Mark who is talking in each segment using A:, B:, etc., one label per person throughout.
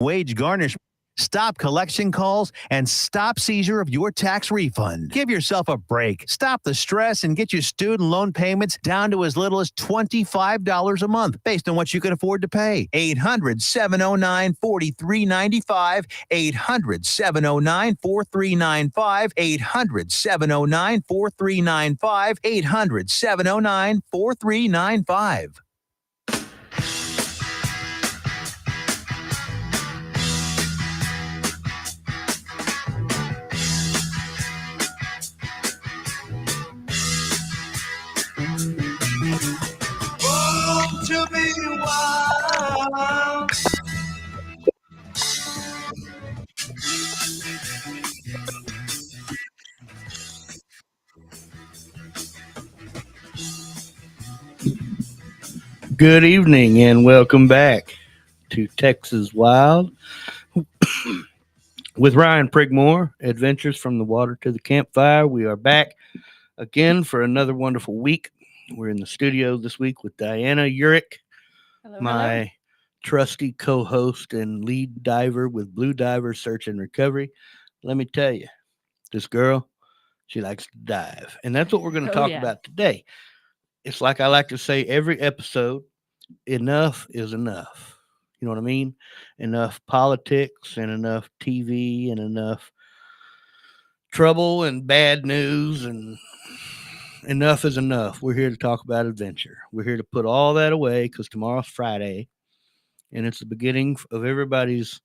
A: wage garnishment. Stop collection calls and stop seizure of your tax refund. Give yourself a break. Stop the stress and get your student loan payments down to as little as $25 a month based on what you can afford to pay. 800-709-4395. 800-709-4395. 800-709-4395. 800-709-4395.
B: To be wild.
C: Good evening and welcome back to Texas Wild with Ryan Prigmore, Adventures from the Water to the Campfire. We are back again for another wonderful week. We're in the studio this week with Diana Yurrick, my trusty co-host and lead diver with Blue Diver Search and Recovery. Let me tell you, this girl, she likes to dive. And that's what we're going to talk about today. It's like I like to say every episode, enough is enough. You know what I mean? Enough politics and enough TV and enough trouble and bad news, and enough is enough. We're here to talk about adventure. We're here to put all that away because tomorrow's Friday and it's the beginning of everybody's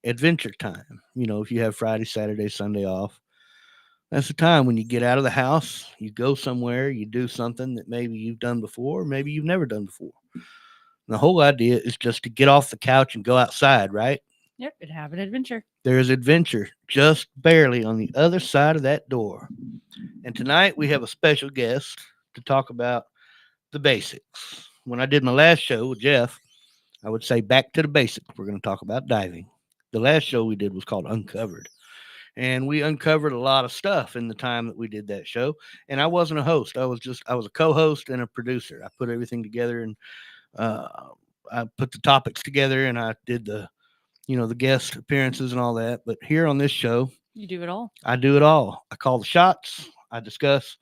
C: adventure time. You know, if you have Friday, Saturday, Sunday off, that's the time when you get out of the house, you go somewhere, you do something that maybe you've done before, maybe you've never done before. And the whole idea is just to get off the couch and go outside, right?
D: Yep, and have an adventure.
C: There's adventure just barely on the other side of that door. And tonight we have a special guest to talk about the basics. When I did my last show with Jeff, I would say back to the basics. We're going to talk about diving. The last show we did was called Uncovered. And we uncovered a lot of stuff in the time that we did that show. And I wasn't a host. I was a co-host and a producer. I put everything together and I put the topics together and I did the guest appearances and all that. But here on this show,
D: you do it all.
C: I do it all. I call the shots. I discuss.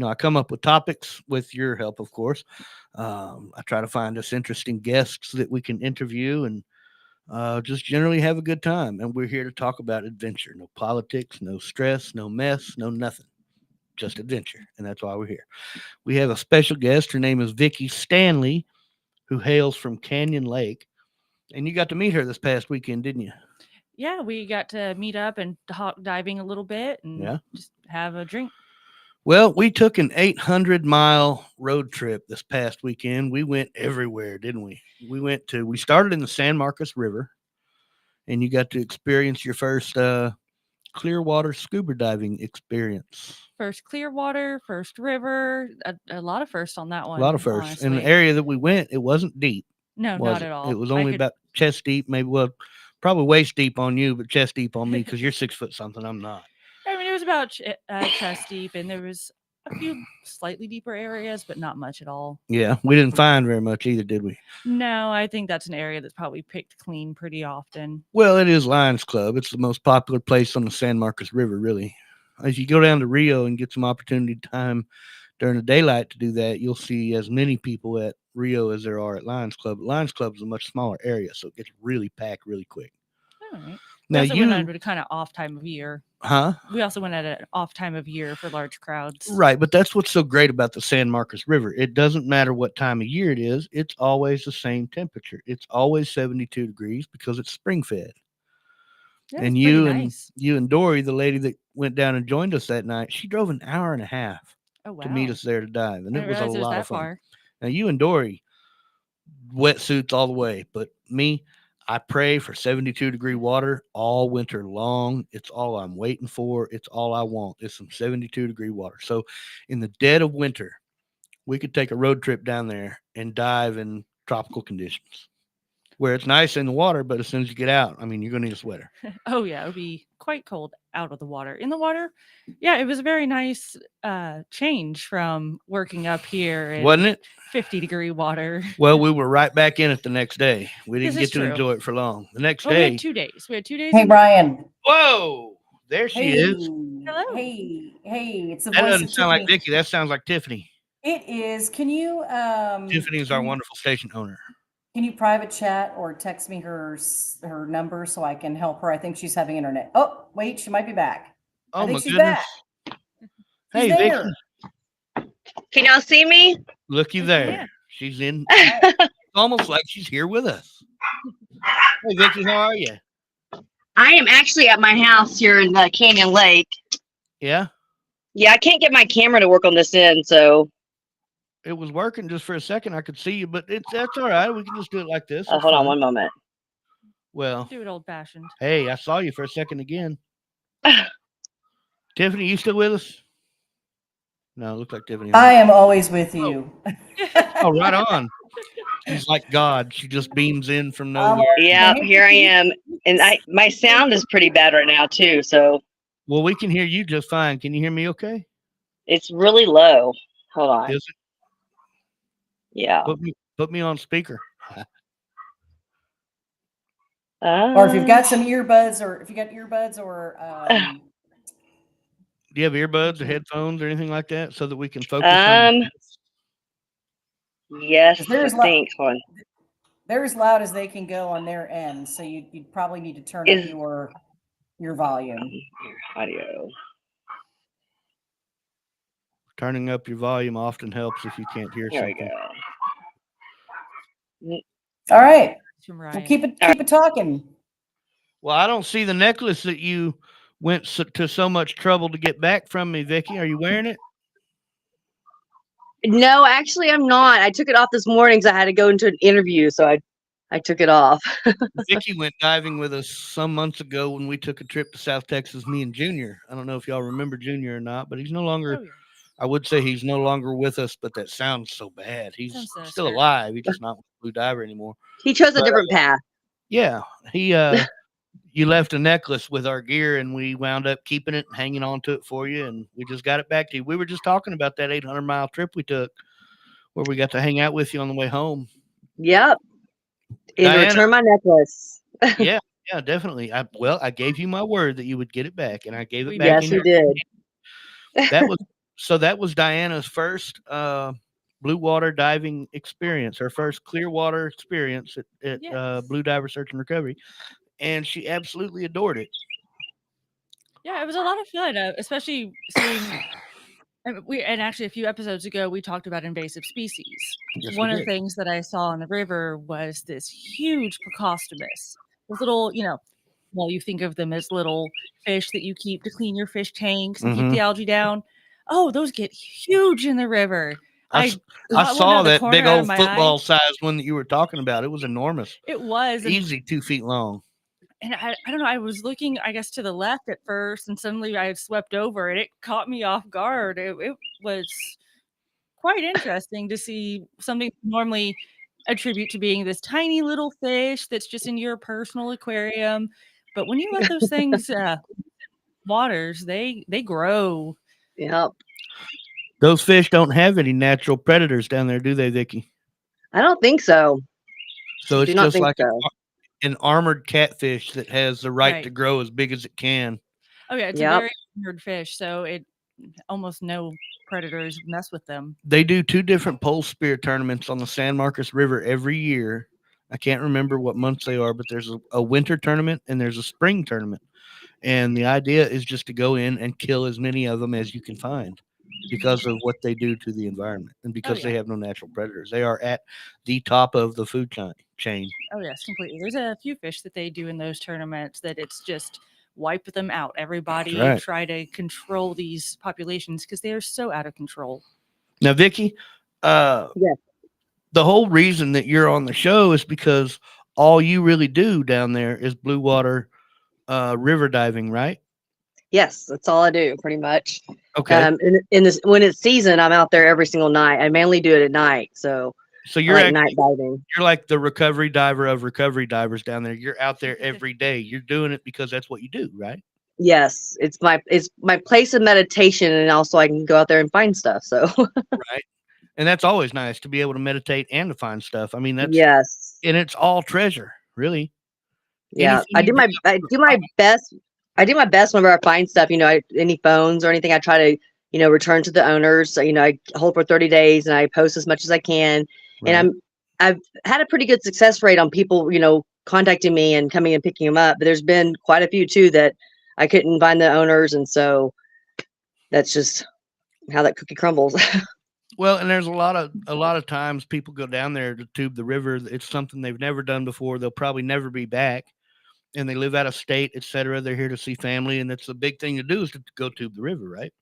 C: I come up with topics with your help, of course. I try to find us interesting guests that we can interview and just generally have a good time. And we're here to talk about adventure. No politics, no stress, no mess, no nothing. Just adventure. And that's why we're here. We have a special guest. Her name is Vickie Stanley, who hails from Canyon Lake. And you got to meet her this past weekend, didn't you?
D: Yeah, we got to meet up and talk diving a little bit and just have a drink.
C: Well, we took an 800-mile road trip this past weekend. We went everywhere, didn't we? We started in the San Marcos River, and you got to experience your first Clearwater scuba diving experience.
D: First Clearwater, first river, a lot of firsts on that one.
C: A lot of firsts. In the area that we went, it wasn't deep.
D: No, not at all.
C: It was only about chest deep, maybe, probably waist deep on you, but chest deep on me because you're 6 foot something. I'm not.
D: I mean, it was about chest deep, and there was a few slightly deeper areas, but not much at all.
C: Yeah, we didn't find very much either, did we?
D: No, I think that's an area that's probably picked clean pretty often.
C: Well, it is Lions Club. It's the most popular place on the San Marcos River, really. As you go down to Rio and get some opportunity time during the daylight to do that, you'll see as many people at Rio as there are at Lions Club. Lions Club is a much smaller area, so it gets really packed really quick.
D: All right.
C: Now
D: we also went at a kind of off time of year.
C: Huh?
D: We also went at an off time of year for large crowds.
C: Right, but that's what's so great about the San Marcos River. It doesn't matter what time of year it is. It's always the same temperature. It's always 72 degrees because it's spring fed.
D: Yeah,
C: and you and Dory, the lady that went down and joined us that night, she drove an hour and a half to meet us there to dive, and it was a lot of fun.
D: Far.
C: Now you and Dory, wetsuits all the way, but me, I pray for 72-degree water all winter long. It's all I'm waiting for. It's all I want is some 72-degree water. So in the dead of winter, we could take a road trip down there and dive in tropical conditions. where it's nice in the water, but as soon as you get out, I mean, you're going to need a sweater.
D: Oh yeah, it would be quite cold out of the water. In the water, yeah, it was a very nice change from working up here in
C: Wasn't it?
D: 50-degree water.
C: Well, we were right back in it the next day. We
D: This
C: didn't
D: is
C: get to
D: true.
C: enjoy it for long. The next
D: Well, we
C: day,
D: had 2 days. We had 2 days.
E: Hey,
D: in-
E: Brian.
C: whoa, there she
E: Hey.
C: is.
D: Hello.
E: Hey. It's the
C: That
E: voice
C: doesn't
E: of
C: sound like
E: Tiffany.
C: Vickie. That sounds like Tiffany.
E: It is. Can you
C: Tiffany is our wonderful station owner.
E: Can you private chat or text me her number so I can help her? I think she's having internet. Oh, wait, she might be back.
C: Oh,
E: I think
C: my
E: she's
C: goodness.
E: back.
C: Hey,
E: She's there.
C: Vickie.
F: Can y'all see me?
C: Looky
D: We
C: there.
D: can.
C: She's in. It's almost like she's here with us. Hey, Vickie, how are you?
F: I am actually at my house here in Canyon Lake.
C: Yeah,
F: Yeah, I can't get my camera to work on this end, so
C: it was working just for a second. I could see you, but that's all right. We can just do it like this. It's
F: hold on
C: fine.
F: one moment.
C: Well,
D: Do it old fashioned.
C: hey, I saw you for a second again. Tiffany, you still with us? No, it looks like Tiffany.
E: I am always with you.
C: Oh, right on. She's like God. She just beams in from nowhere.
F: Yeah, here I am, and my sound is pretty bad right now too, so
C: Well, we can hear you just fine. Can you hear me okay?
F: it's really low. Hold on.
C: Is it?
F: Yeah.
C: Put me on speaker.
E: Or if you've got some earbuds, or if you got earbuds, or
C: Do you have earbuds or headphones or anything like that so that we can focus on?
F: Yes,
E: they're
F: I
E: as loud,
F: think one.
E: they're as loud as they can go on their end. So you'd probably need to turn up your volume.
F: Audio.
C: Turning up your volume often helps if you can't hear
F: There we
C: something.
F: go.
E: All right.
D: From
E: Well,
D: Ryan.
E: keep it talking.
C: Well, I don't see the necklace that you went to so much trouble to get back from me, Vickie. Are you wearing it?
F: No, actually, I'm not. I took it off this morning because I had to go into an interview, so I took it off.
C: Vickie went diving with us some months ago when we took a trip to South Texas, me and Junior. I don't know if y'all remember Junior or not, but he's no longer,
D: Oh, yeah.
C: I would say he's no longer with us, but that sounds so bad. He's
D: Sounds so
C: still
D: scary.
C: alive. He's just not with Blue Diver anymore.
F: He chose a different path.
C: Yeah, he you left a necklace with our gear, and we wound up keeping it and hanging on to it for you, and we just got it back to you. We were just talking about that 800-mile trip we took, where we got to hang out with you on the way home.
F: Yep. And
C: Diana.
F: return my necklace.
C: Yeah, definitely. I gave you my word that you would get it back, and I gave it back.
F: Yes, you did.
C: That was Diana's first blue water diving experience, her first clear water experience at
D: Yes.
C: Blue Diver Search and Recovery, and she absolutely adored it.
D: Yeah, it was a lot of fun, especially seeing. And actually, a few episodes ago, we talked about invasive species.
C: Yes,
D: One
C: we
D: of the
C: did.
D: things that I saw in the river was this huge Precostomus. Those little, well, you think of them as little fish that you keep to clean your fish tanks and keep the algae down. Oh, those get huge in the river.
C: I
D: caught one
C: saw
D: out of the
C: that
D: corner
C: big
D: out of
C: old
D: my eye.
C: football-sized one that you were talking about. It was enormous.
D: It was.
C: Easy 2 feet long.
D: And I don't know, I was looking, I guess, to the left at first, and suddenly I had swept over, and it caught me off guard. It was quite interesting to see something normally attribute to being this tiny little fish that's just in your personal aquarium. But when you let those things waters, they grow.
F: Yep.
C: Those fish don't have any natural predators down there, do they, Vickie?
F: I don't think so.
C: So it's
F: Do not
C: just
F: think
C: like
F: so.
C: an armored catfish that has the right to
D: Right.
C: grow as big as it can.
D: Oh yeah, it's a
F: Yep.
D: very armored fish, so it almost no predators mess with them.
C: They do 2 different pole spear tournaments on the San Marcos River every year. I can't remember what months they are, but there's a winter tournament and there's a spring tournament. And the idea is just to go in and kill as many of them as you can find because of what they do to the environment and because they
D: yeah.
C: have no natural predators. They are at the top of the food chain.
D: Oh yes, completely. There's a few fish that they do in those tournaments that it's just wipe them out. Everybody
C: right.
D: try to control these populations because they are so out of control.
C: Now, Vickie,
F: Yes.
C: the whole reason that you're on the show is because all you really do down there is blue water river diving, right?
F: Yes, that's all I do pretty much.
C: Okay.
F: In this when it's season, I'm out there every single night. I mainly do it at night. So
C: So
F: I
C: you're
F: like night diving.
C: you're like the recovery diver of recovery divers down there. You're out there every day. You're doing it because that's what you do, right?
F: Yes, it's my place of meditation, and also I can go out there and find stuff. So
C: Right. And that's always nice to be able to meditate and to find stuff. I mean, that's
F: yes,
C: and it's all treasure, really.
F: yeah,
C: Anything you dig up
F: I
C: for
F: do
C: a
F: my
C: find.
F: best. I do my best whenever I find stuff. Any phones or anything, I try to return to the owners. So, I hold for 30 days and I post as much as I can. And
C: Right.
F: I've had a pretty good success rate on people contacting me and coming and picking them up. But there's been quite a few too that I couldn't find the owners, and so that's just how that cookie crumbles.
C: Well, and there's a lot of times people go down there to tube the river. It's something they've never done before. They'll probably never be back, and they live out of state, etc. They're here to see family, and it's a big thing to do is to go tube the river, right?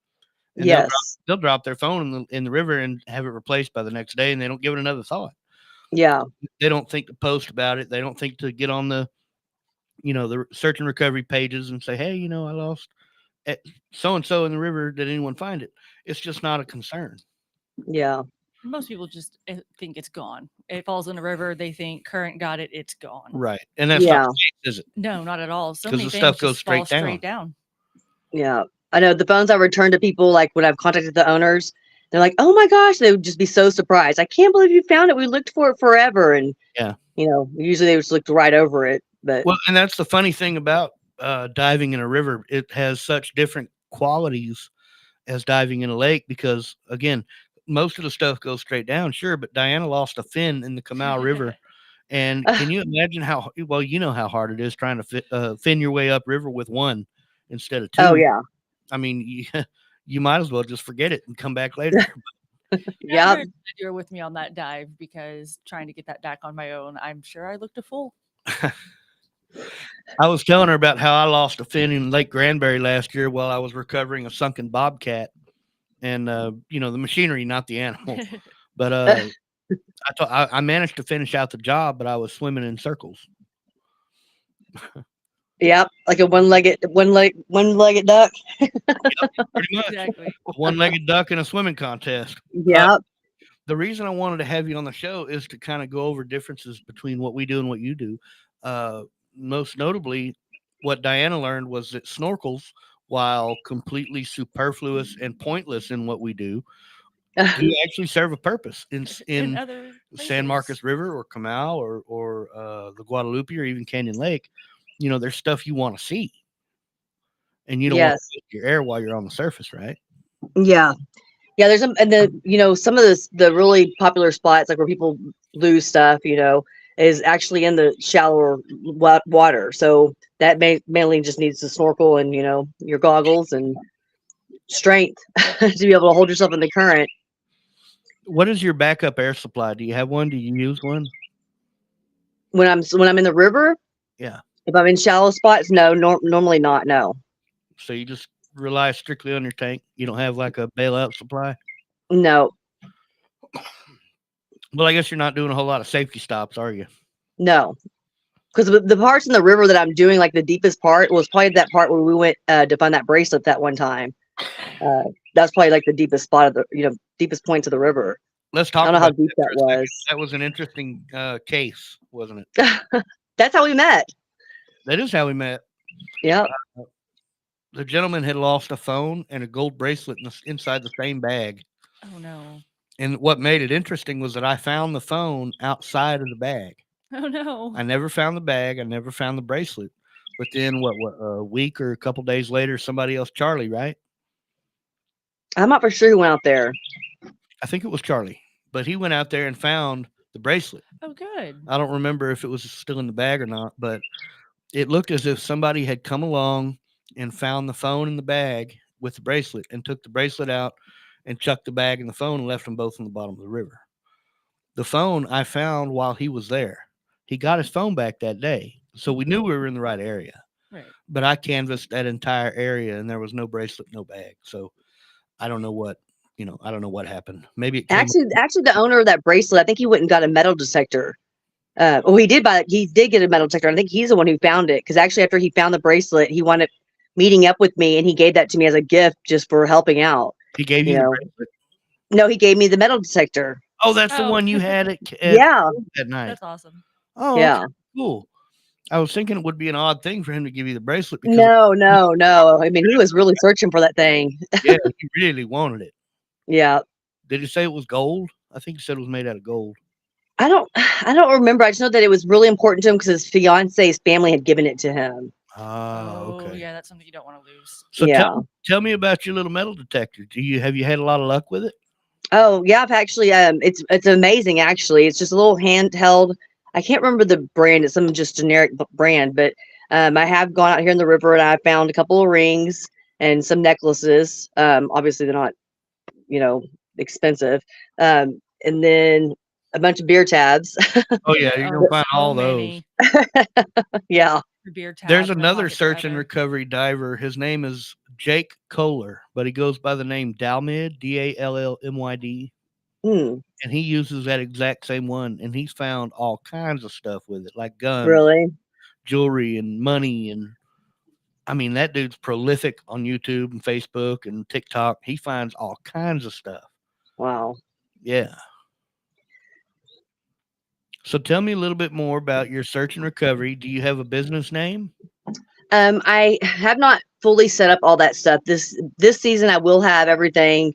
C: And
F: Yes.
C: they'll drop their phone in the river and have it replaced by the next day, and they don't give it another thought.
F: Yeah.
C: They don't think to post about it. They don't think to get on the search and recovery pages and say, hey, I lost so and so in the river. Did anyone find it? It's just not a concern.
F: Yeah.
D: Most people just think it's gone. It falls in the river. They think current got it. It's gone.
C: Right. And that's
F: Yeah.
C: not the case, is it?
D: No, not at all. So
C: 'Cause
D: many
C: the
D: things
C: stuff goes
D: just fall
C: straight
D: straight down.
F: Yeah. I know the phones I return to people, like when I've contacted the owners, they're like, oh my gosh, they would just be so surprised. I can't believe you found it. We looked for it forever. And,
C: Yeah.
F: Usually they just looked right over it. But
C: Well, and that's the funny thing about diving in a river. It has such different qualities as diving in a lake because, again, most of the stuff goes straight down, sure, but Diana lost a fin in the Kamau River. And can you imagine how hard it is trying to fin your way upriver with one instead of two?
F: oh yeah.
C: I mean, you might as well just forget it and come back later.
F: Yeah.
D: I'm glad you were with me on that dive because trying to get that back on my own, I'm sure I looked a fool.
C: I was telling her about how I lost a fin in Lake Granbury last year while I was recovering a sunken bobcat, and the machinery, not the animal. But I managed to finish out the job, but I was swimming in circles.
F: Yep. Like a one-legged duck.
C: Pretty much.
D: Exactly.
C: A one-legged duck in a swimming contest.
F: Yep.
C: The reason I wanted to have you on the show is to kind of go over differences between what we do and what you do. Most notably, what Diana learned was that snorkels, while completely superfluous and pointless in what we do actually serve a purpose in
D: other
C: San Marcos River or Kamau or the Guadalupe or even Canyon Lake. There's stuff you want to see, and you don't want to take your air while you're on the surface, right?
F: Yeah. Yeah, there's some, and some of the really popular spots, like where people lose stuff, is actually in the shallower water. So that mainly just needs to snorkel and, your goggles and strength to be able to hold yourself in the current.
C: What is your backup air supply? Do you have one? Do you use one?
F: When I'm in the river?
C: Yeah.
F: If I'm in shallow spots, no, normally not, no.
C: So you just rely strictly on your tank? You don't have like a bailout supply?
F: No.
C: Well, I guess you're not doing a whole lot of safety stops, are you?
F: No. Because the parts in the river that I'm doing, like the deepest part, was probably that part where we went to find that bracelet that one time. That's probably like the deepest spot of the, deepest points of the river.
C: Let's talk
F: I don't know
C: about
F: how deep that was.
C: That was an interesting case, wasn't it?
F: That's how we met.
C: That is how we met.
F: Yeah.
C: The gentleman had lost a phone and a gold bracelet inside the same bag.
D: Oh no.
C: And what made it interesting was that I found the phone outside of the bag.
D: Oh no.
C: I never found the bag. I never found the bracelet. But then what a week or a couple days later, somebody else, Charlie, right?
F: I'm not for sure who went out there.
C: I think it was Charlie, but he went out there and found the bracelet.
D: Oh, good.
C: I don't remember if it was still in the bag or not, but it looked as if somebody had come along and found the phone in the bag with the bracelet and took the bracelet out and chucked the bag and the phone and left them both in the bottom of the river. The phone I found while he was there. He got his phone back that day. So we knew we were in the right area.
D: Right.
C: But I canvassed that entire area and there was no bracelet, no bag. So I don't know what, I don't know what happened. Maybe it came
F: Actually, the owner of that bracelet, I think he went and got a metal detector. He did get a metal detector. I think he's the one who found it. Because actually, after he found the bracelet, he wound up meeting up with me and he gave that to me as a gift just for helping out.
C: He gave you the bracelet?
F: No, he gave me the metal detector.
C: Oh, that's the
D: Oh.
C: one you had at
F: Yeah.
C: that night.
D: That's awesome.
C: Oh,
F: Yeah.
C: okay, cool. I was thinking it would be an odd thing for him to give you the bracelet because
F: No. I mean, he was really searching for that thing.
C: yeah, he really wanted it.
F: Yeah.
C: Did he say it was gold? I think he said it was made out of gold.
F: I don't remember. I just know that it was really important to him because his fiance's family had given it to him.
C: Oh, okay.
D: Yeah, that's something you don't want to lose.
C: So
F: Yeah.
C: tell me about your little metal detector. Have you had a lot of luck with it?
F: Oh yeah, I've actually it's amazing actually. It's just a little handheld. I can't remember the brand. It's some just generic brand, but I have gone out here in the river and I found a couple of rings and some necklaces. Obviously they're not, expensive. And then a bunch of beer tabs.
C: Oh yeah, you're gonna find all those.
F: Yeah.
D: Beer tabs.
C: There's
D: my
C: another
D: pocket's
C: search and
D: better.
C: recovery diver. His name is Jake Kohler, but he goes by the name Dalmyd, Dallmyd,
F: Hmm.
C: and he uses that exact same one. And he's found all kinds of stuff with it, like guns,
F: Really?
C: jewelry, and money. And I mean, that dude's prolific on YouTube and Facebook and TikTok. He finds all kinds of stuff.
F: Wow.
C: Yeah. So tell me a little bit more about your search and recovery. Do you have a business name?
F: I have not fully set up all that stuff. This season I will have everything,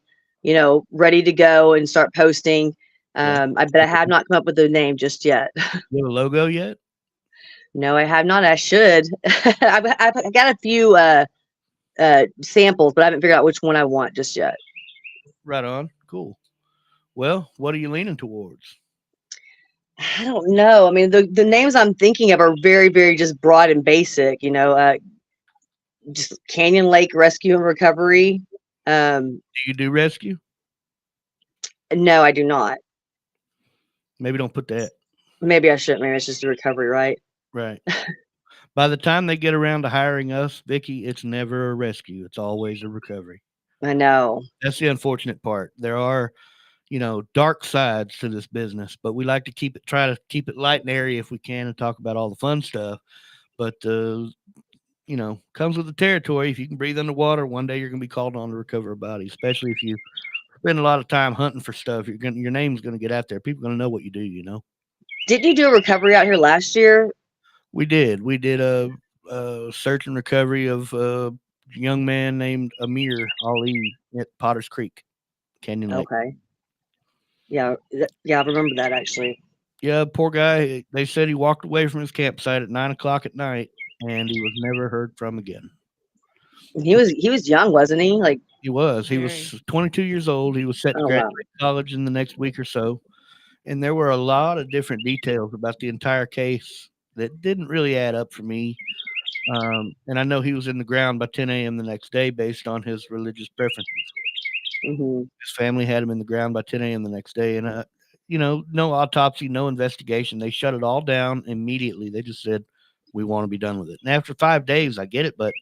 F: ready to go and start posting.
C: Yeah.
F: But I have not come up with a name just yet.
C: You have a logo yet?
F: No, I have not. I should. I've got a few samples, but I haven't figured out which one I want just yet.
C: Right on. Cool. Well, what are you leaning towards?
F: I don't know. I mean, the names I'm thinking of are very, very just broad and basic. Just Canyon Lake Rescue and Recovery.
C: Do you do rescue?
F: No, I do not.
C: Maybe don't put that.
F: Maybe I shouldn't. Maybe it's just a recovery, right?
C: Right. By the time they get around to hiring us, Vickie, it's never a rescue. It's always a recovery.
F: I know.
C: That's the unfortunate part. There are, dark sides to this business, but we like to try to keep it light and airy if we can and talk about all the fun stuff. But, comes with the territory. If you can breathe underwater, one day you're going to be called on to recover a body, especially if you spend a lot of time hunting for stuff. Your name's going to get out there. People are going to know what you do,
F: Didn't you do a recovery out here last year?
C: We did. We did a search and recovery of a young man named Amir Ali at Potter's Creek, Canyon Lake.
F: Okay. Yeah, I remember that actually.
C: Yeah, poor guy. They said he walked away from his campsite at 9:00 at night, and he was never heard from again.
F: He was young, wasn't he? Like
C: He was 22 years old. He was set to graduate college in the next week or so, and there were a lot of different details about the entire case that didn't really add up for me. And I know he was in the ground by 10 a.m. the next day based on his religious preferences. His family had him in the ground by 10 a.m. the next day. And, no autopsy, no investigation. They shut it all down immediately. They just said, we want to be done with it. And after 5 days, I get it. But,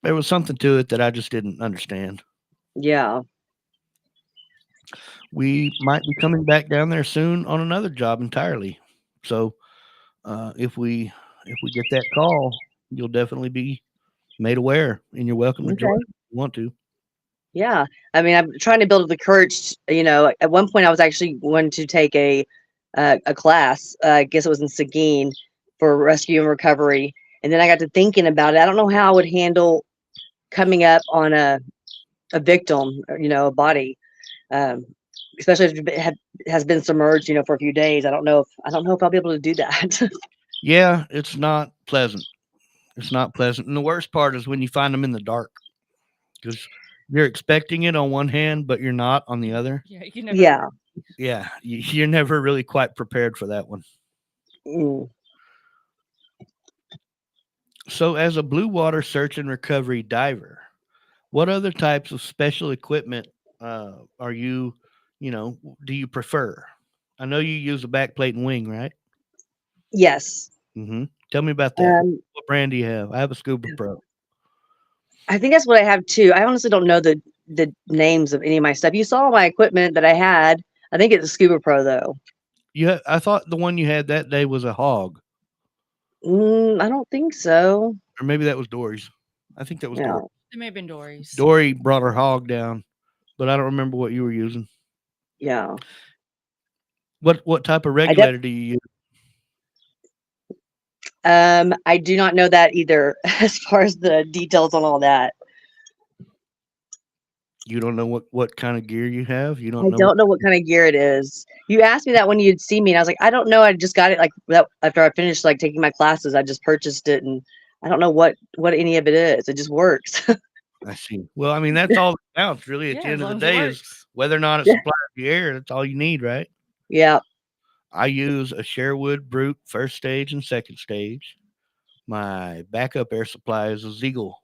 C: there was something to it that I just didn't understand.
F: Yeah.
C: We might be coming back down there soon on another job entirely. So if we get that call, you'll definitely be made aware, and you're welcome to join if you want to.
F: Yeah. I mean, I'm trying to build the courage. At one point I was actually going to take a class. I guess it was in Seguin for rescue and recovery. And then I got to thinking about it. I don't know how I would handle coming up on a victim, a body, especially if it has been submerged, for a few days. I don't know if I'll be able to do that.
C: Yeah, it's not pleasant. It's not pleasant. And the worst part is when you find them in the dark, because you're expecting it on one hand, but you're not on the other.
D: Yeah, you never.
F: Yeah.
C: Yeah, you're never really quite prepared for that one. So as a blue water search and recovery diver, what other types of special equipment are you, do you prefer? I know you use a backplate and wing, right?
F: Yes.
C: Tell me about that. What brand do you have? I have a Scuba Pro.
F: I think that's what I have too. I honestly don't know the names of any of my stuff. You saw my equipment that I had. I think it's a Scuba Pro though.
C: I thought the one you had that day was a Hog.
F: I don't think so.
C: Or maybe that was Dory's. I think that was Dory.
D: It may have been Dory's.
C: Dory brought her Hog down, but I don't remember what you were using.
F: Yeah.
C: What type of
F: I def-
C: regulator do you use?
F: I do not know that either as far as the details on all that.
C: You don't know what kind of gear you have? You don't
F: I
C: know
F: don't know what kind of gear it is. You asked me that when you'd see me, and I was like, I don't know. I just got it like that after I finished like taking my classes. I just purchased it, and I don't know what any of it is. It just works.
C: I see. Well, I mean, that's all that counts really at
D: Yeah,
C: the
D: as
C: end of the
D: long as it
C: day is
D: works.
C: whether or not it
F: Yeah.
C: supplies the air. That's all you need, right?
F: Yeah.
C: I use a Sherwood Brute first stage and second stage. My backup air supply is a Ziegel,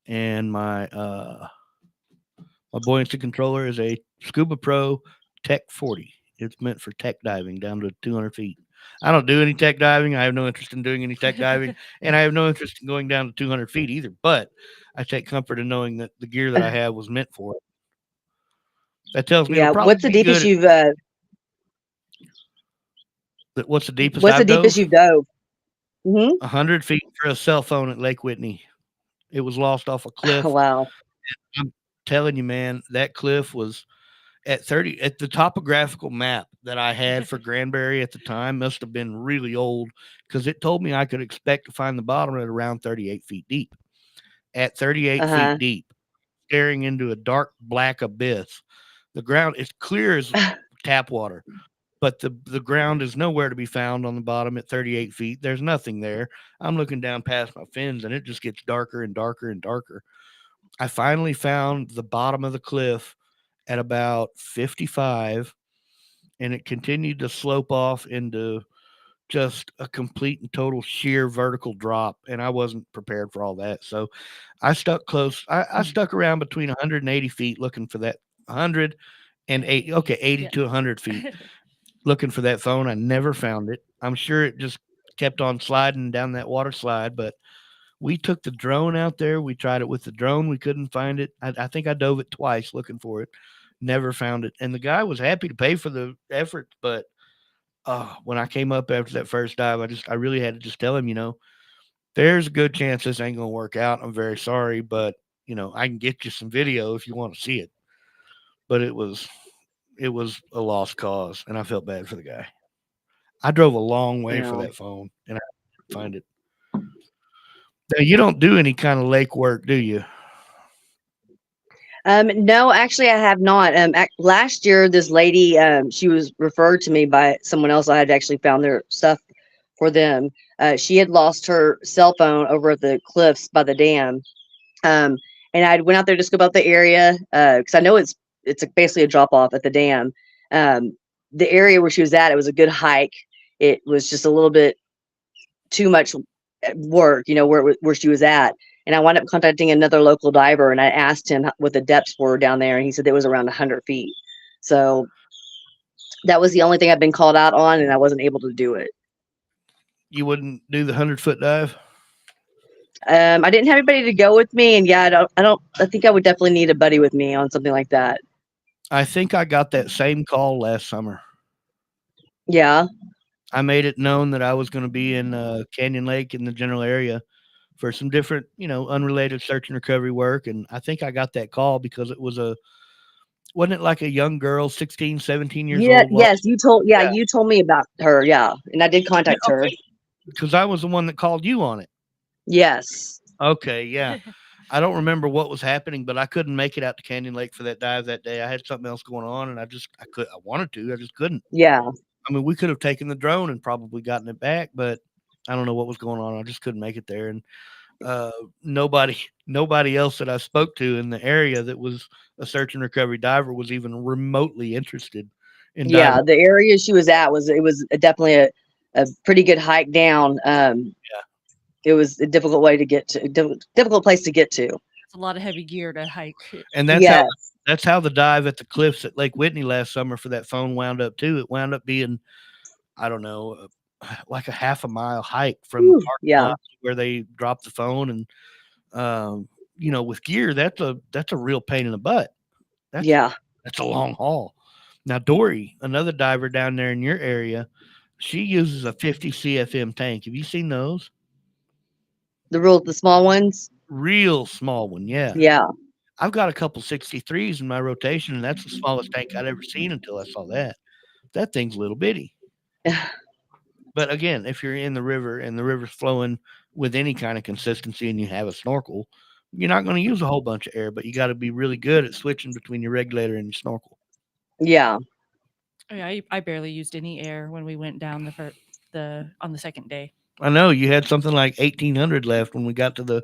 C: and my buoyancy controller is a Scuba Pro Tech 40. It's meant for tech diving down to 200 feet. I don't do any tech diving. I have no interest in doing any tech diving, and I have no interest in going down to 200 feet either. But I take comfort in knowing that the gear that I have was meant for it. That tells me it'll
F: Yeah.
C: probably
F: What's the
C: be
F: deepest
C: good.
F: you've
C: What's the deepest
F: What's the
C: I've
F: deepest
C: dove?
F: you've dove? Hmm.
C: 100 feet for a cell phone at Lake Whitney. It was lost off a cliff.
F: Wow.
C: I'm telling you, man, that cliff was at 30 at the topographical map that I had for Granbury at the time must have been really old because it told me I could expect to find the bottom at around 38 feet deep. At 38
F: Uh
C: feet deep, staring into a dark black abyss. The ground is clear as
F: huh.
C: tap water, but the ground is nowhere to be found on the bottom at 38 feet. There's nothing there. I'm looking down past my fins and it just gets darker and darker and darker. I finally found the bottom of the cliff at about 55, and it continued to slope off into just a complete and total sheer vertical drop. And I wasn't prepared for all that. So I stuck close. I stuck around between 180 feet looking for that 180, okay, 80
D: Yeah.
C: to 100 feet looking for that phone. I never found it. I'm sure it just kept on sliding down that water slide, but we took the drone out there. We tried it with the drone. We couldn't find it. I think I dove it twice looking for it. Never found it. And the guy was happy to pay for the effort, but when I came up after that first dive, I really had to just tell him, there's a good chance this ain't gonna work out. I'm very sorry, but I can get you some video if you want to see it. But it was a lost cause, and I felt bad for the guy. I drove a long way for
F: Yeah.
C: that phone, and I couldn't find it. Now, you don't do any kind of lake work, do you?
F: No, actually, I have not. Last year, this lady, she was referred to me by someone else. I had actually found their stuff for them. She had lost her cell phone over at the cliffs by the dam. Um, and I went out there to scope out the area because I know it's basically a drop off at the dam. The area where she was at, it was a good hike. It was just a little bit too much work, where she was at. And I wound up contacting another local diver, and I asked him what the depths were down there, and he said it was around 100 feet. So that was the only thing I've been called out on, and I wasn't able to do it.
C: You wouldn't do the 100-foot dive?
F: I didn't have anybody to go with me, and yeah, I think I would definitely need a buddy with me on something like that.
C: I think I got that same call last summer.
F: Yeah.
C: I made it known that I was going to be in Canyon Lake in the general area for some different, unrelated search and recovery work. And I think I got that call because wasn't it like a young girl, 16, 17 years
F: Yeah.
C: old?
F: Yes. You told me about her. Yeah. And I did
C: Yeah,
F: contact her.
C: okay. Because I was the one that called you on it.
F: Yes.
C: Okay, yeah. I don't remember what was happening, but I couldn't make it out to Canyon Lake for that dive that day. I had something else going on, and I wanted to, I just couldn't.
F: Yeah.
C: I mean, we could have taken the drone and probably gotten it back, but I don't know what was going on. I just couldn't make it there. And nobody else that I spoke to in the area that was a search and recovery diver was even remotely interested in
F: Yeah.
C: diving.
F: The area she was at was definitely a pretty good hike down. It was a difficult way to get to, difficult place to get to.
D: It's a lot of heavy gear to hike.
C: And that's how the dive at the cliffs at Lake Whitney last summer for that phone wound up too. It wound up being, I don't know, like a half a mile hike from the parking
F: Yeah.
C: lot where they dropped the phone. And with gear, that's a real pain in the butt. That's a long haul. Now, Dory, another diver down there in your area, she uses a 50 CFM tank. Have you seen those?
F: The small ones.
C: Real small one, yeah.
F: Yeah.
C: I've got a couple 63s in my rotation, and that's the smallest tank I'd ever seen until I saw that. That thing's little bitty. But again, if you're in the river and the river's flowing with any kind of consistency and you have a snorkel, you're not going to use a whole bunch of air, but you got to be really good at switching between your regulator and your snorkel.
F: Yeah.
D: Oh, yeah, I barely used any air when we went down on the second day.
C: I know you had something like 1,800 left when we got to the.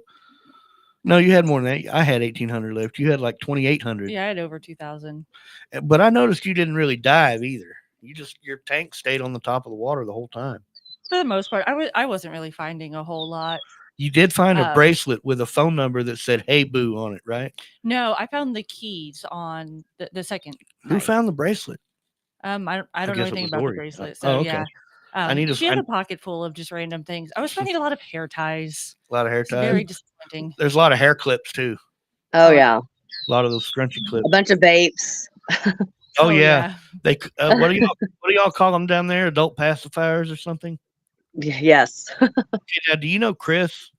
C: No, you had more than that. I had 1,800 left. You had like 2,800.
D: Yeah, I had over 2,000.
C: But I noticed you didn't really dive either. Your tank stayed on the top of the water the whole time.
D: For the most part, I wasn't really finding a whole lot.
C: You did find a bracelet with a phone number that said "Hey Boo" on it, right?
D: No, I found the keys on the second.
C: Who found the bracelet?
D: I don't know anything about the bracelet. So
C: okay.
D: yeah. She had a pocket full of just random things. I was finding a lot of hair ties.
C: A lot of hair ties.
D: Very disappointing.
C: There's a lot of hair clips too.
F: Oh yeah.
C: A lot of those scrunchy clips.
F: A bunch of vapes.
C: Oh yeah. They what do y'all call them down there? Adult pacifiers or something?
F: Yes.
C: Okay, now, do you know Chris?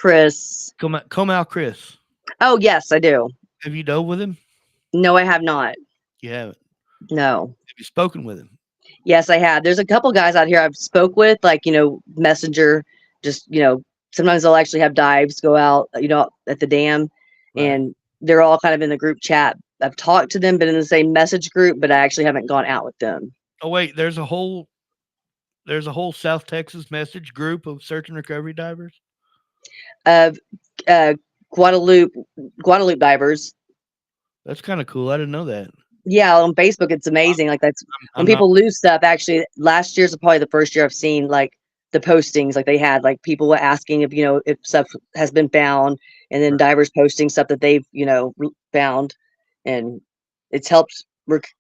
C: Come out, Chris.
F: Oh yes, I do.
C: Have you dove with him?
F: No, I have not.
C: You haven't.
F: No.
C: Have you spoken with him?
F: Yes, I have. There's a couple guys out here I've spoke with, like, Messenger, just, sometimes they'll actually have dives go out, at the dam,
C: Right.
F: and they're all kind of in the group chat. I've talked to them, been in the same message group, but I actually haven't gone out with them.
C: Oh wait, there's a whole South Texas message group of search and recovery divers.
F: Guadalupe divers.
C: That's kind of cool. I didn't know that.
F: Yeah, on Facebook, it's amazing. Like that's when people lose stuff. Actually, last year's probably the first year I've seen like the postings. Like they had like people were asking if stuff has been found, and then divers posting stuff that they've found, and it's helped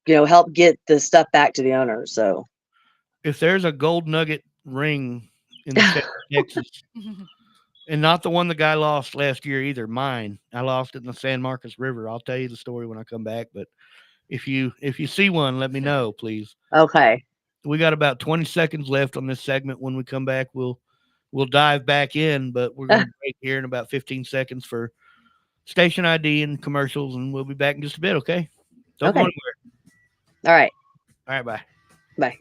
F: help get the stuff back to the owner. So
C: if there's a gold nugget ring in the state of Texas, and not the one the guy lost last year either, mine, I lost it in the San Marcos River. I'll tell you the story when I come back, but if you see one, let me know, please.
F: Okay.
C: We got about 20 seconds left on this segment. When we come back, we'll dive back in, but we're going to break here in about 15 seconds for station ID and commercials, and we'll be back in just a bit, okay? Don't go anywhere.
F: All right.
C: All right, bye.
F: Bye.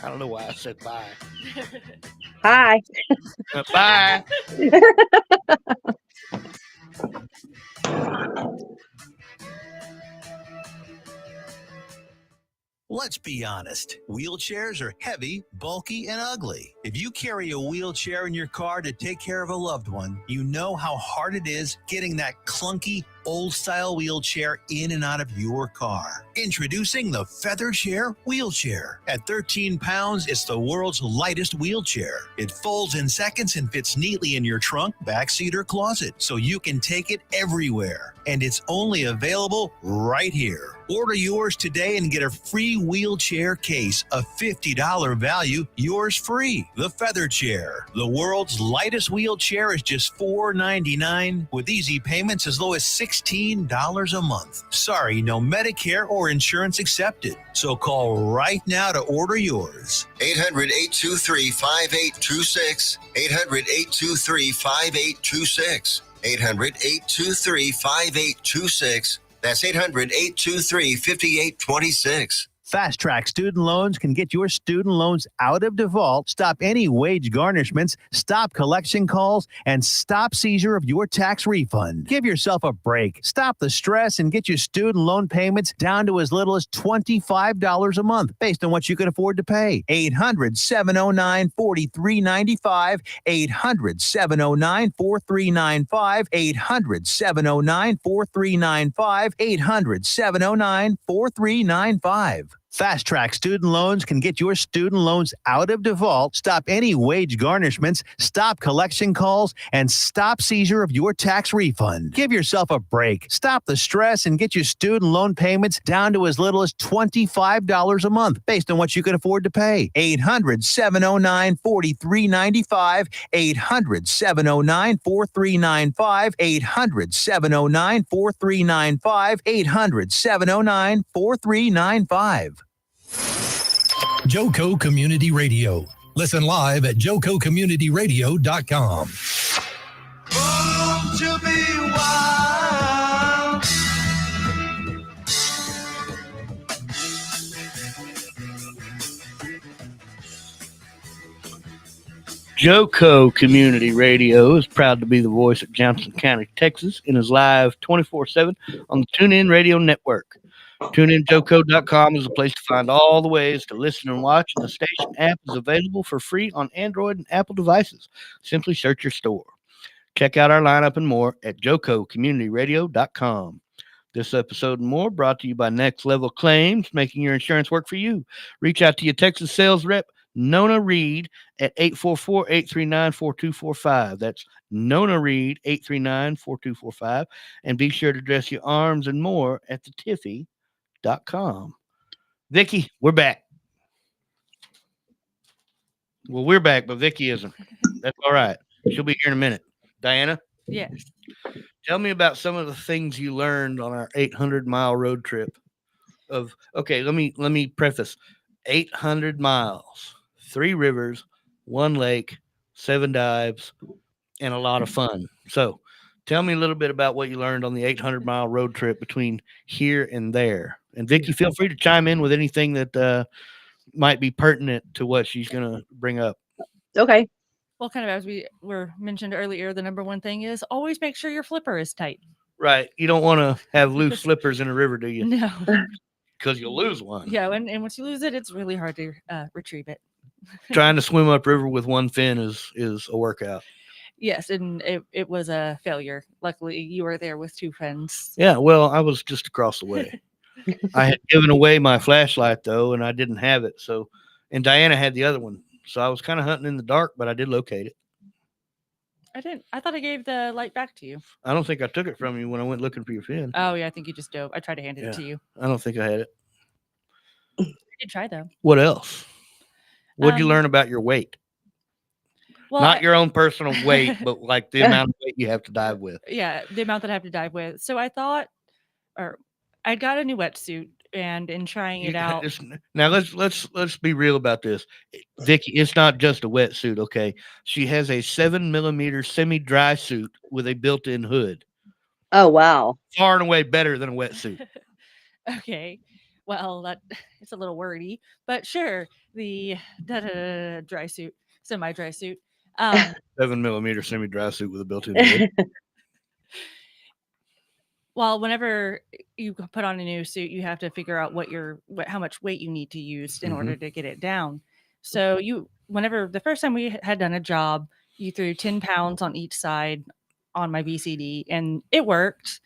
C: I don't know why I said bye.
F: Hi.
C: Bye.
A: Let's be honest. Wheelchairs are heavy, bulky, and ugly. If you carry a wheelchair in your car to take care of a loved one, you know how hard it is getting that clunky, old-style wheelchair in and out of your car. Introducing the Feather Chair Wheelchair. At 13 pounds, it's the world's lightest wheelchair. It folds in seconds and fits neatly in your trunk, backseat, or closet, so you can take it everywhere. And it's only available right here. Order yours today and get a free wheelchair case, a $50 value, yours free. The Feather Chair. The world's lightest wheelchair is just $4.99 with easy payments as low as $16 a month. Sorry, no Medicare or insurance accepted. So call right now to order yours.
G: 800-823-5826. 800-823-5826. 800-823-5826. That's 800-823-5826.
A: Fast Track Student Loans can get your student loans out of default, stop any wage garnishments, stop collection calls, and stop seizure of your tax refund. Give yourself a break. Stop the stress and get your student loan payments down to as little as $25 a month based on what you can afford to pay. 800-709-4395. 800-709-4395. 800-709-4395. 800-709-4395. Fast Track Student Loans can get your student loans out of default, stop any wage garnishments, stop collection calls, and stop seizure of your tax refund. Give yourself a break. Stop the stress and get your student loan payments down to as little as $25 a month based on what you can afford to pay. 800-709-4395. 800-709-4395. 800-709-4395. 800-709-4395.
H: JoCo Community Radio. Listen live at jococommunityradio.com.
B: Home to be wild.
C: Joco Community Radio is proud to be the voice of Johnson County, Texas, and is live 24/7 on the TuneIn Radio Network. TuneInJoco.com is a place to find all the ways to listen and watch, and the station app is available for free on Android and Apple devices. Simply search your store. Check out our lineup and more at JocoCommunityRadio.com. This episode and more brought to you by Next Level Claims, making your insurance work for you. Reach out to your Texas sales rep, Nona Reed, at 844-839-4245. That's Nona Reed, 839-4245. And be sure to dress your arms and more at thetiffy.com. Vickie, we're back. Well, we're back, but Vickie isn't. That's all right. She'll be here in a minute. Diana?
D: Yes.
C: Tell me about some of the things you learned on our 800-mile road trip. Let me preface. 800 miles, 3 rivers, 1 lake, 7 dives, and a lot of fun. So, tell me a little bit about what you learned on the 800-mile road trip between here and there. And Vickie, feel free to chime in with anything that might be pertinent to what she's going to bring up.
F: Okay.
D: Well, kind of as we were mentioned earlier, the number one thing is always make sure your flipper is tight.
C: Right. You don't want to have loose slippers in a river, do you?
D: No.
C: Because you'll lose one.
D: Yeah, and once you lose it, it's really hard to retrieve it.
C: Trying to swim upriver with one fin is a workout.
D: Yes, and it was a failure. Luckily, you were there with 2 friends.
C: Yeah, well, I was just across the way. I had given away my flashlight, though, and I didn't have it. So, and Diana had the other one. So I was kind of hunting in the dark, but I did locate it.
D: I didn't. I thought I gave the light back to you.
C: I don't think I took it from you when I went looking for your fin.
D: Oh, yeah, I think you just dove. I tried to hand it to you.
C: I don't think I had it.
D: I did try, though.
C: What else? What'd you learn about your weight?
D: Well,
C: Not your own personal weight, but like the amount of weight you have to dive with.
D: Yeah, the amount that I have to dive with. So I thought, or I got a new wetsuit, and in trying it out.
C: Now let's be real about this, Vickie. It's not just a wetsuit, okay? She has a 7mm semi-dry suit with a built-in hood.
F: Oh, wow.
C: Far and away better than a wetsuit.
D: Okay, well, that it's a little wordy, but sure. The dry suit, semi-dry suit.
C: 7mm semi-dry suit with a built-in hood.
D: Well, whenever you put on a new suit, you have to figure out how much weight you need to use in order to get it down. So whenever the first time we had done a job, you threw 10 pounds on each side on my VCD, and it worked.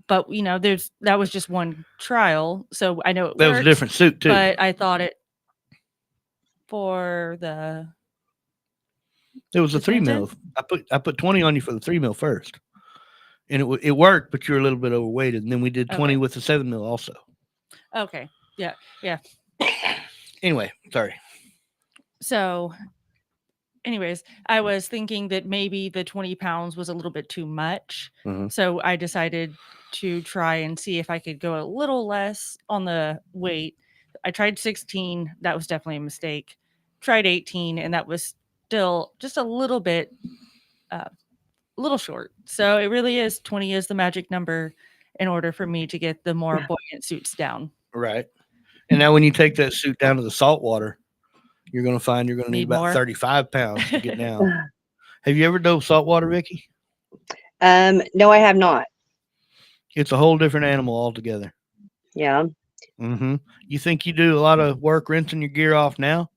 D: But that was just one trial, so I know it
C: That was a different suit too.
D: But I thought it for the.
C: It was a 3mm. I put 20 on you for the 3mm first. And it worked, but you're a little bit overweighted. And then we did 20 with the 7mm also.
D: Okay. Yeah. Yeah.
C: Anyway, sorry.
D: So, anyways, I was thinking that maybe the 20 pounds was a little bit too much.
C: Mm-hmm.
D: So I decided to try and see if I could go a little less on the weight. I tried 16. That was definitely a mistake. Tried 18, and that was still just a little bit a little short. So it really is 20 is the magic number in order for me to get the more buoyant suits down.
C: Right. And now when you take that suit down to the salt water, you're going to find you're going to need about
D: more.
C: 35 pounds to get down. Have you ever dove saltwater, Vickie?
F: No, I have not.
C: It's a whole different animal altogether.
F: Yeah.
C: Mm-hmm. You think you do a lot of work rinsing your gear off now?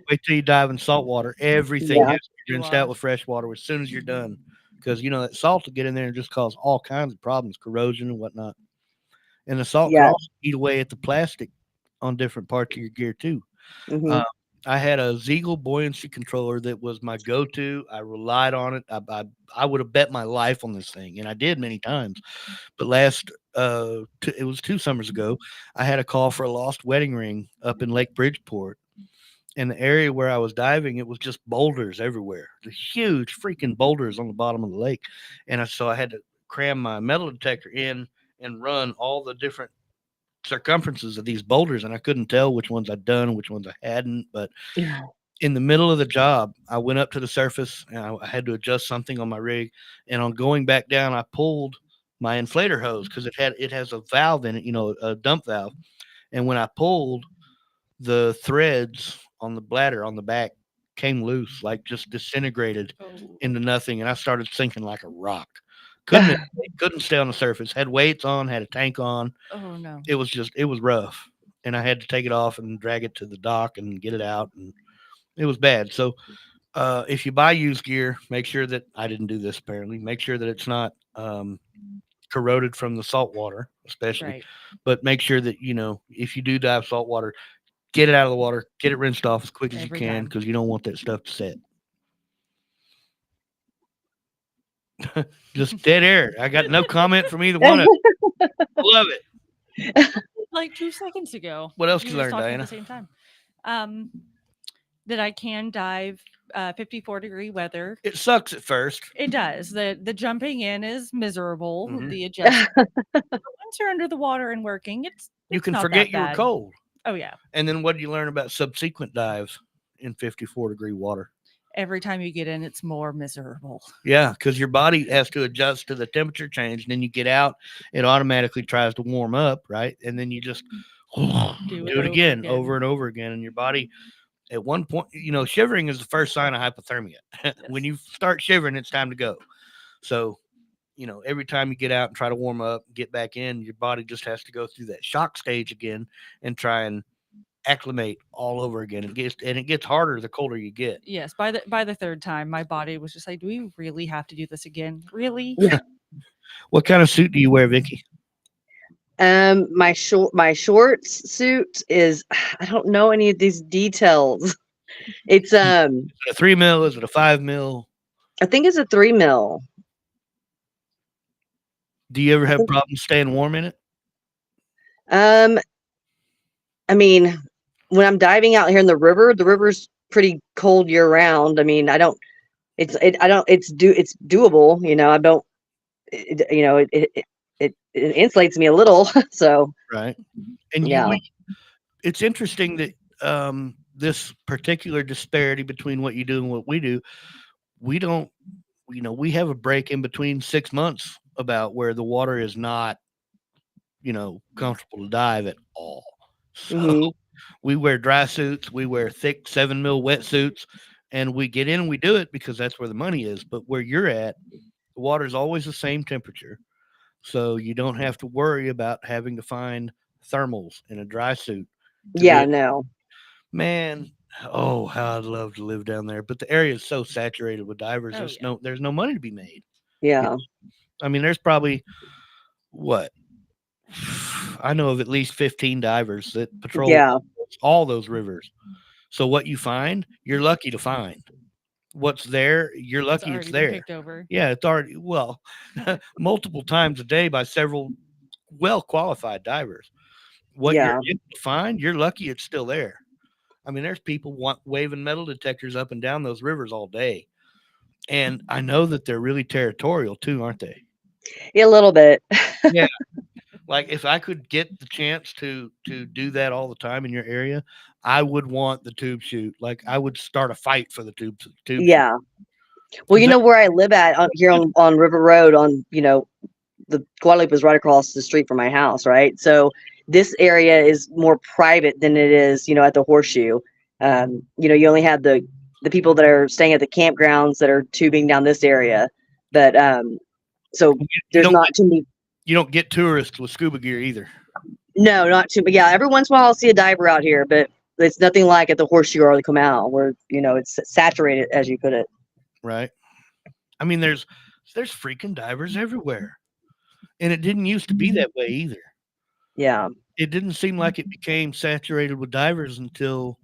C: Wait till you dive in salt water. Everything has to be rinsed out with fresh water as soon as you're done. Because, that salt will get in there and just cause all kinds of problems, corrosion and whatnot. And the salt can also eat away at the plastic on different parts of your gear, too.
F: Mm-hmm.
C: I had a Ziegel buoyancy controller that was my go-to. I relied on it. I would have bet my life on this thing, and I did many times. But it was 2 summers ago, I had a call for a lost wedding ring up in Lake Bridgeport. In the area where I was diving, it was just boulders everywhere. The huge freaking boulders on the bottom of the lake. And so I had to cram my metal detector in and run all the different circumferences of these boulders, and I couldn't tell which ones I'd done and which ones I hadn't. But in the middle of the job, I went up to the surface and I had to adjust something on my rig. And on going back down, I pulled my inflator hose because it has a valve in it, a dump valve. And when I pulled, the threads on the bladder on the back came loose, like just disintegrated
D: Oh,
C: into nothing, and I started sinking like a rock. Couldn't stay on the surface. Had weights on, had a tank on.
D: oh no.
C: It was rough, and I had to take it off and drag it to the dock and get it out, and it was bad. So if you buy used gear, make sure that I didn't do this apparently. Make sure that it's not corroded from the salt water, especially.
D: Right.
C: But make sure that if you do dive salt water, get it out of the water, get it rinsed off as quick as
D: Every
C: you can
D: time.
C: because you don't want that stuff to set. Just dead air. I got no comment from either one of you. I love it.
D: Like 2 seconds ago.
C: What else
D: We
C: you
D: were just
C: learned,
D: talking
C: Diana?
D: at the same time. That I can dive 54-degree weather.
C: It sucks at first.
D: It does. The jumping in is miserable.
C: Mhm.
D: The adjustment. But once you're under the water and working, it's
C: You can
D: not
C: forget
D: that
C: you were
D: bad.
C: cold.
D: Oh yeah.
C: And then what did you learn about subsequent dives in 54-degree water?
D: Every time you get in, it's more miserable.
C: Yeah, because your body has to adjust to the temperature change. And then you get out, it automatically tries to warm up, right? And then you just do it again, over and over again. And your body, at one point, shivering is the first sign of hypothermia. When you start shivering, it's time to go. So, every time you get out and try to warm up, get back in, your body just has to go through that shock stage again and try and acclimate all over again. It gets harder the colder you get.
D: Yes. By the third time, my body was just like, "Do we really have to do this again? Really?"
C: What kind of suit do you wear, Vickie?
F: My shorts suit is, I don't know any of these details. It's
C: Is it a 3 mil? Is it a 5 mil?
F: I think it's a 3 mil.
C: Do you ever have problems staying warm in it?
F: I mean, when I'm diving out here in the river's pretty cold year round. I mean, it's doable, I don't, it insulates me a little. So,
C: Right. And
F: yeah.
C: It's interesting that this particular disparity between what you do and what we do, we don't, we have a break in between 6 months about where the water is not, comfortable to dive at all. So we wear dry suits, we wear thick 7 mil wetsuits, and we get in and we do it because that's where the money is. But where you're at, the water is always the same temperature. So you don't have to worry about having to find thermals in a dry suit.
F: Yeah, no.
C: Man, oh, how I'd love to live down there. But the area is so saturated with divers.
D: Oh,
C: There's no money to be made.
F: Yeah.
C: I mean, there's probably what? I know of at least 15 divers that patrol all those rivers. So what you find, you're lucky to find. What's there, you're lucky it's there.
D: Picked over.
C: Yeah, it's already multiple times a day by several well-qualified divers. What you're able to find, you're lucky it's still there. I mean, there's people waving metal detectors up and down those rivers all day. And I know that they're really territorial too, aren't they?
F: Yeah, a little bit.
C: Yeah. Like if I could get the chance to do that all the time in your area, I would want the tube shoot. Like I would start a fight for the tube
F: Yeah.
C: shoot.
F: Well, where I live at here on River Road the Guadalupe is right across the street from my house, right? So this area is more private than it is, at the Horseshoe. You only have the people that are staying at the campgrounds that are tubing down this area. But so there's not too many.
C: You don't get tourists with scuba gear either.
F: No, not too. But yeah, every once in a while I'll see a diver out here, but it's nothing like at the Horseshoe or the Canal where it's saturated, as you put it.
C: Right. I mean, there's freaking divers everywhere, and it didn't used to be that way either.
F: Yeah.
C: It didn't seem like it became saturated with divers until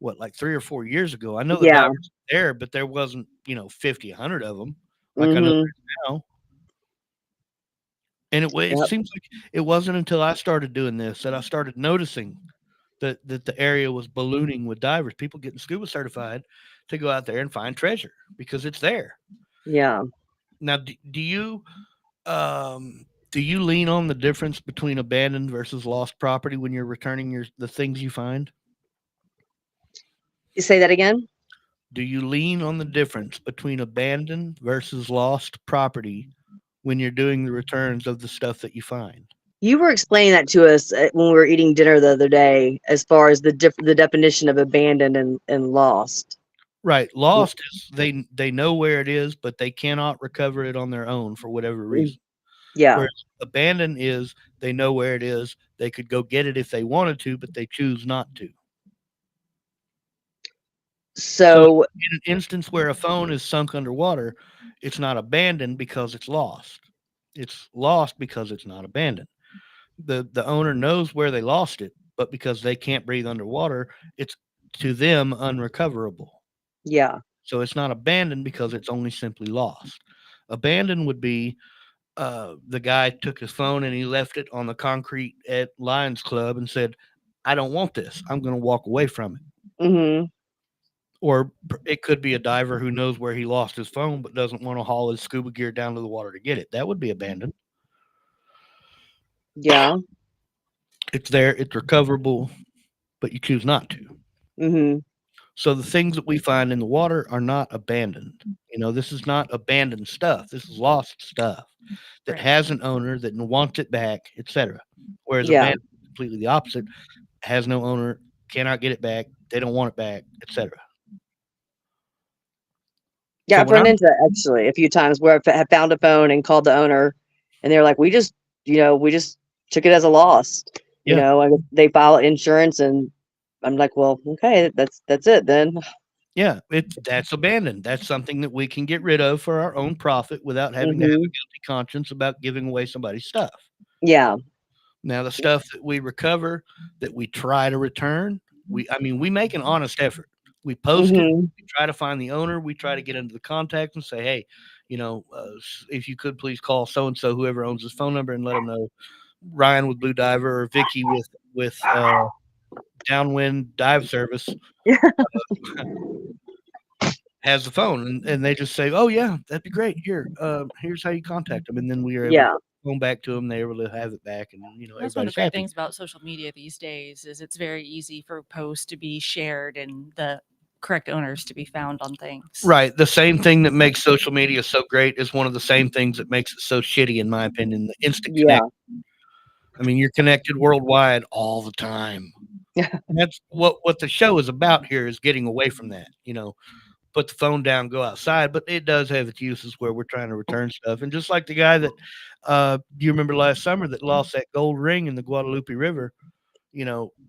C: like 3 or 4 years ago. I know the divers were there, but there wasn't 50, 100 of them like I know there is now. And it seems like it wasn't until I started doing this that I started noticing that the area was ballooning with divers, people getting scuba certified to go out there and find treasure because it's there.
F: Yeah.
C: Now, do you lean on the difference between abandoned versus lost property when you're returning the things you find?
F: Say that again.
C: Do you lean on the difference between abandoned versus lost property when you're doing the returns of the stuff that you find?
F: You were explaining that to us when we were eating dinner the other day, as far as the definition of abandoned and lost.
C: Right. Lost is they know where it is, but they cannot recover it on their own for whatever reason.
F: Yeah.
C: Whereas abandoned is they know where it is. They could go get it if they wanted to, but they choose not to.
F: So
C: In an instance where a phone is sunk underwater, it's not abandoned because it's lost. It's lost because it's not abandoned. The owner knows where they lost it, but because they can't breathe underwater, it's to them unrecoverable.
F: yeah.
C: So it's not abandoned because it's only simply lost. Abandoned would be the guy took his phone and he left it on the concrete at Lions Club and said, I don't want this. I'm going to walk away from it.
F: Mm-hmm.
C: Or it could be a diver who knows where he lost his phone but doesn't want to haul his scuba gear down to the water to get it. That would be abandoned.
F: Yeah.
C: It's there, it's recoverable, but you choose not to.
F: Mm-hmm.
C: So the things that we find in the water are not abandoned. This is not abandoned stuff. This is lost stuff that
D: Right.
C: has an owner that wants it back, etc. Whereas
F: Yeah.
C: abandoned is completely the opposite. Has no owner, cannot get it back, they don't want it back, etc.
F: Yeah,
C: So
F: I've
C: when
F: run
C: I'm
F: into that actually a few times where I have found a phone and called the owner, and they're like, we just took it as a loss.
C: Yeah.
F: And they file insurance, and I'm like, well, okay, that's it then.
C: Yeah, that's abandoned. That's something that we can get rid of for our own profit without having to have a
F: Mm-hmm.
C: guilty conscience about giving away somebody's stuff.
F: Yeah.
C: Now, the stuff that we recover, that we try to return, we make an honest effort. We post it,
F: Mm-hmm.
C: we try to find the owner, we try to get into the contact and say, hey, if you could please call so and so, whoever owns this phone number, and let them know Ryan with Blue Diver or Vickie with Downwind Dive Service has the phone, and they just say, oh yeah, that'd be great. Here's how you contact them, and then we are able
F: Yeah.
C: to phone back to them. They're able to have it back, and
D: That's one of
C: everybody's
D: the great
C: happy.
D: things about social media these days is it's very easy for posts to be shared and the correct owners to be found on things.
C: Right. The same thing that makes social media so great is one of the same things that makes it so shitty, in my opinion. The instant
F: Yeah.
C: connect. I mean, you're connected worldwide all the time.
F: Yeah.
C: And that's what the show is about here, is getting away from that. Put the phone down, go outside. But it does have its uses where we're trying to return stuff. And just like the guy that you remember last summer that lost that gold ring in the Guadalupe River,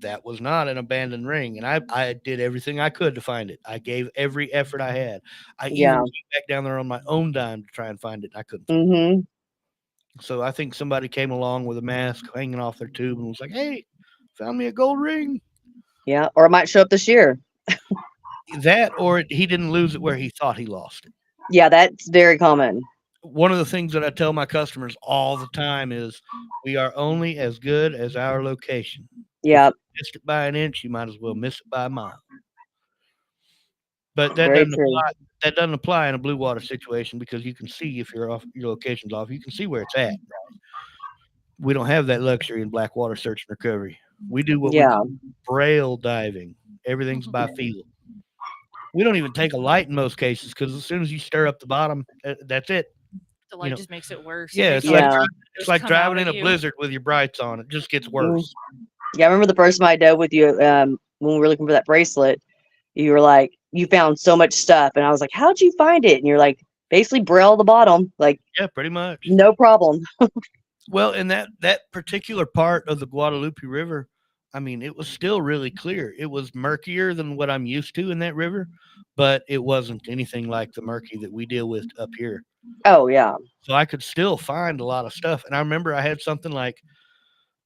C: that was not an abandoned ring. And I did everything I could to find it. I gave every effort I had. I even
F: Yeah.
C: went back down there on my own dime to try and find it. And I couldn't find it.
F: Mm-hmm.
C: So I think somebody came along with a mask hanging off their tube and was like, hey, found me a gold ring.
F: Yeah. Or it might show up this year.
C: That, or he didn't lose it where he thought he lost it.
F: Yeah, that's very common.
C: One of the things that I tell my customers all the time is we are only as good as our location.
F: Yeah.
C: If you missed it by an inch, you might as well miss it by a mile. But
F: Very true.
C: that doesn't apply in a blue water situation, because you can see if your location's off, you can see where it's at. We don't have that luxury in black water search and recovery. We do what we
F: Yeah.
C: call braille diving. Everything's by feel. We don't even take a light in most cases, because as soon as you stir up the bottom, that's it.
D: The light just makes it worse.
C: Yeah,
D: It
C: it's
D: makes
C: like
F: Yeah.
C: it's like
D: come
C: driving
D: out
C: in
D: of
C: a
D: you.
C: blizzard with your brights on. It just gets worse.
F: Yeah, I remember the first time I dove with you when we were looking for that bracelet. You were like, you found so much stuff, and I was like, how'd you find it? And you're like, basically braille the bottom, like
C: Yeah, pretty much.
F: no problem.
C: Well, in that particular part of the Guadalupe River, I mean, it was still really clear. It was murkier than what I'm used to in that river, but it wasn't anything like the murky that we deal with up here.
F: Oh yeah.
C: So I could still find a lot of stuff. And I remember I had something like,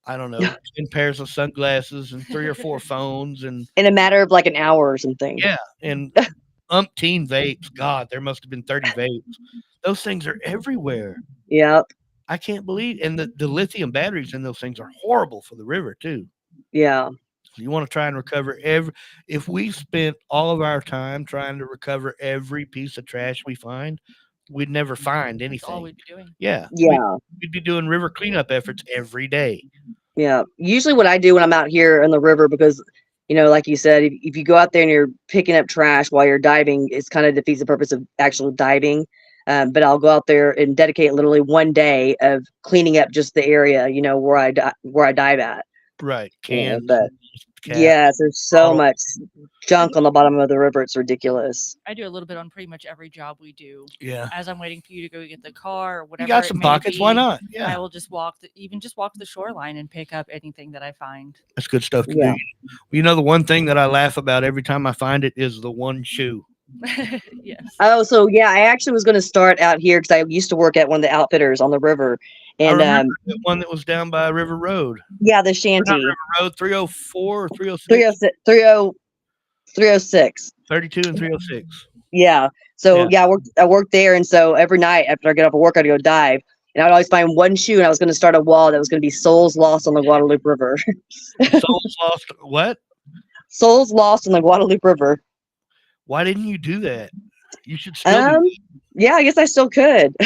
C: I don't know, 10 pairs of sunglasses and 3 or 4 phones, and
F: In a matter of like an hour or something.
C: yeah, and umpteen vapes. God, there must have been 30 vapes. Those things are everywhere.
F: Yep.
C: I can't believe, and the lithium batteries in those things are horrible for the river too.
F: Yeah.
C: So you want to try and recover if we spent all of our time trying to recover every piece of trash we find, we'd never find
D: That's all
C: anything.
D: we'd be doing.
C: Yeah.
F: Yeah.
C: We'd be doing river cleanup efforts every day.
F: Yeah. Usually what I do when I'm out here in the river, because like you said, if you go out there and you're picking up trash while you're diving, it's kind of defeats the purpose of actual diving. But I'll go out there and dedicate literally one day of cleaning up just the area, where I dive at.
C: Right.
F: Yeah,
C: Cans,
F: but
C: caps,
F: yes, there's so
C: bottles.
F: much junk on the bottom of the river. It's ridiculous.
D: I do a little bit on pretty much every job we do.
C: Yeah.
D: As I'm waiting for you to go get the car or
C: You
D: whatever
C: got
D: it
C: some
D: may
C: pockets. Why
D: be,
C: not?
D: I
C: Yeah.
D: will just walk the shoreline and pick up anything that I find.
C: That's good stuff to
F: Yeah.
C: do. The one thing that I laugh about every time I find it is the one shoe.
D: Yes.
F: Oh, so yeah, I actually was going to start out here because I used to work at one of the outfitters on the river,
C: I
F: and
C: remember the one that was down by River Road.
F: yeah, the
C: Not
F: shanty
C: River Road, 304 or 306?
F: 306.
C: 32 and 306.
F: Yeah. So
C: Yeah.
F: yeah, I worked there, and so every night after I get off of work, I'd go dive, and I'd always find one shoe, and I was going to start a wall that was going to be souls lost on the Guadalupe River.
C: Souls lost. What?
F: Souls lost on the Guadalupe River.
C: Why didn't you do that? You should still do
F: Yeah, I guess I still could.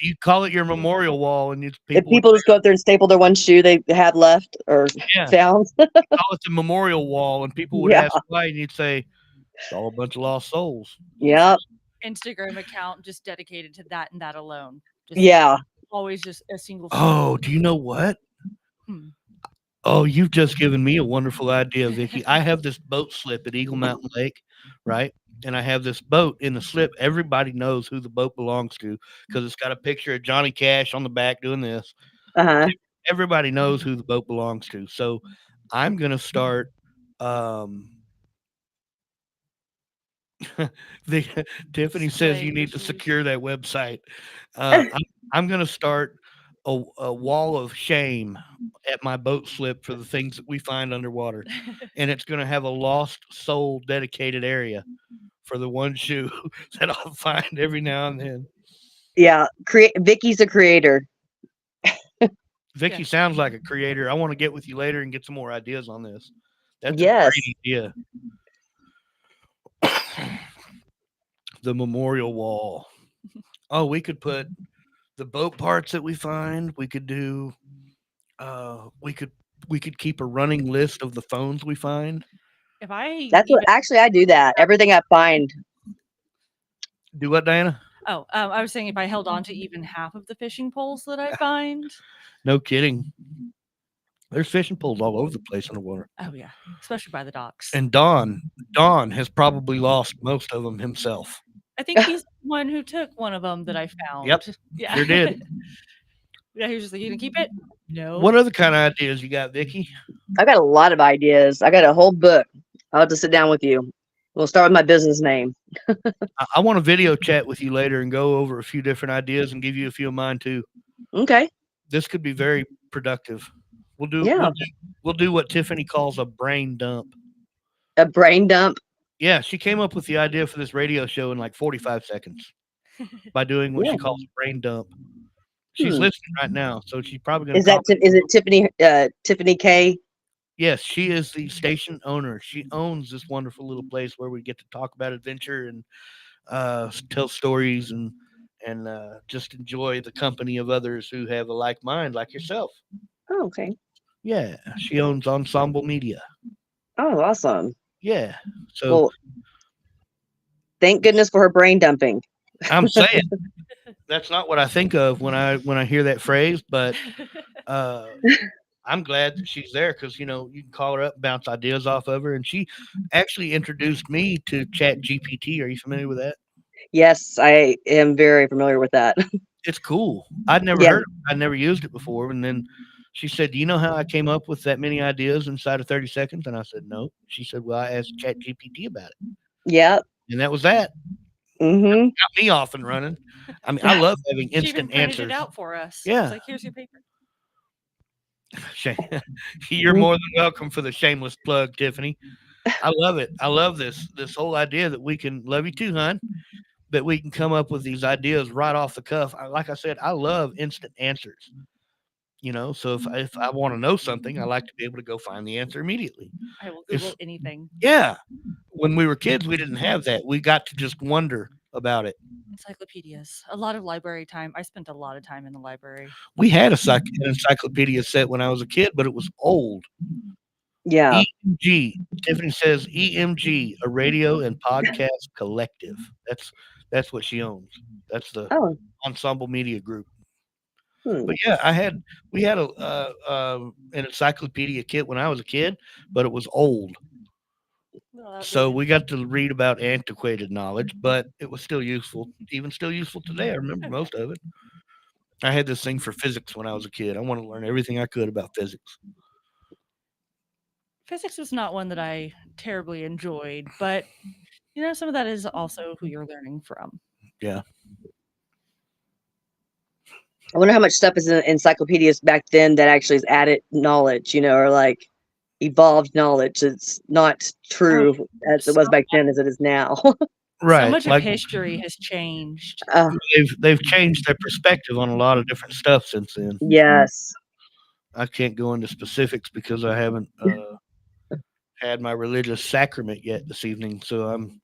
C: you call it your memorial wall, and
F: If
C: people
F: people just go up there and staple their one shoe they had left or
C: yeah,
F: found.
C: call it the memorial wall, and people would
F: Yeah.
C: ask why, and you'd say it's all a bunch of lost souls.
F: Yep.
D: Instagram account just dedicated to that and that alone. Just
F: Yeah.
D: always just a single.
C: Oh, do you know what?
D: Hmm.
C: Oh, you've just given me a wonderful idea, Vickie. I have this boat slip at Eagle Mountain Lake, right? And I have this boat in the slip. Everybody knows who the boat belongs to because it's got a picture of Johnny Cash on the back doing this.
F: Uh-huh.
C: Everybody knows who the boat belongs to. So I'm going to start. Tiffany says you need to secure that website. I'm going to start a wall of shame at my boat slip for the things that we find underwater, and it's going to have a lost soul dedicated area for the one shoe that I'll find every now and then.
F: Yeah. Vickie's a creator.
C: Vickie sounds like a creator. I want to get with you later and get some more ideas on this. That's
F: Yes.
C: a great idea. The memorial wall. Oh, we could put the boat parts that we find. We could do. We could keep a running list of the phones we find.
D: If I
F: That's what actually I do that. Everything I find.
C: Do what, Diana?
D: Oh, I was saying if I held on to even half of the fishing poles that I find.
C: No kidding. There's fishing poles all over the place in the water.
D: Oh yeah, especially by the docks.
C: And Don has probably lost most of them himself.
D: I think he's the one who took one of them that I found.
C: Yep.
D: Yeah.
C: Sure did.
D: Yeah, he was just like, "You can keep it." No.
C: What other kind of ideas you got, Vickie?
F: I got a lot of ideas. I got a whole book. I'll have to sit down with you. We'll start with my business name.
C: I want to video chat with you later and go over a few different ideas and give you a few of mine too.
F: Okay.
C: This could be very productive. We'll do what Tiffany calls a brain dump.
F: A brain dump.
C: Yeah, she came up with the idea for this radio show in like 45 seconds by doing what she calls a brain dump. She's listening right now, so she's probably going to.
F: Is it Tiffany? Tiffany K.
C: Yes, she is the station owner. She owns this wonderful little place where we get to talk about adventure and tell stories and just enjoy the company of others who have a like mind, like yourself.
F: Oh, okay.
C: Yeah, she owns Ensemble Media.
F: Oh, awesome.
C: Yeah, so
F: well, thank goodness for her brain dumping.
C: I'm saying that's not what I think of when I hear that phrase, but I'm glad that she's there because you can call her up, bounce ideas off of her, and she actually introduced me to Chat GPT. Are you familiar with that?
F: Yes, I am very familiar with that.
C: It's cool. I'd never heard of it. I'd never used it before, and then she said, "Do you know how I came up with that many ideas inside of 30 seconds?" And I said, "No." She said, "Well, I asked Chat GPT about it."
F: Yeah.
C: And that was that.
F: Mm-hmm.
C: Got me off and running. I mean, I love having
D: She even
C: instant
D: printed
C: answers.
D: it out for us.
C: Yeah.
D: It's like, here's your paper.
C: You're more than welcome for the shameless plug, Tiffany. I love it. I love this whole idea that we can love you too, hon. That we can come up with these ideas right off the cuff. Like I said, I love instant answers. So if I want to know something, I like to be able to go find the answer immediately.
D: I will Google anything.
C: Yeah. When we were kids, we didn't have that. We got to just wonder about it.
D: Encyclopedias. A lot of library time. I spent a lot of time in the library.
C: We had an encyclopedia set when I was a kid, but it was old.
F: Yeah.
C: EMG. Tiffany says EMG, a radio and podcast collective. That's what she owns. That's the
F: Oh.
C: Ensemble Media Group.
F: Hmm.
C: But yeah, we had an encyclopedia kit when I was a kid, but it was old. So we got to read about antiquated knowledge, but it was still useful. Even still useful today. I remember most of it. I had this thing for physics when I was a kid. I wanted to learn everything I could about physics.
D: Physics was not one that I terribly enjoyed, but some of that is also who you're learning from.
C: Yeah.
F: I wonder how much stuff is in encyclopedias back then that actually is added knowledge, or like evolved knowledge. It's not true as it was back then as it is now.
C: Right.
D: So much of history has changed.
C: They've changed their perspective on a lot of different stuff since then.
F: Yes.
C: I can't go into specifics because I haven't had my religious sacrament yet this evening, so I'm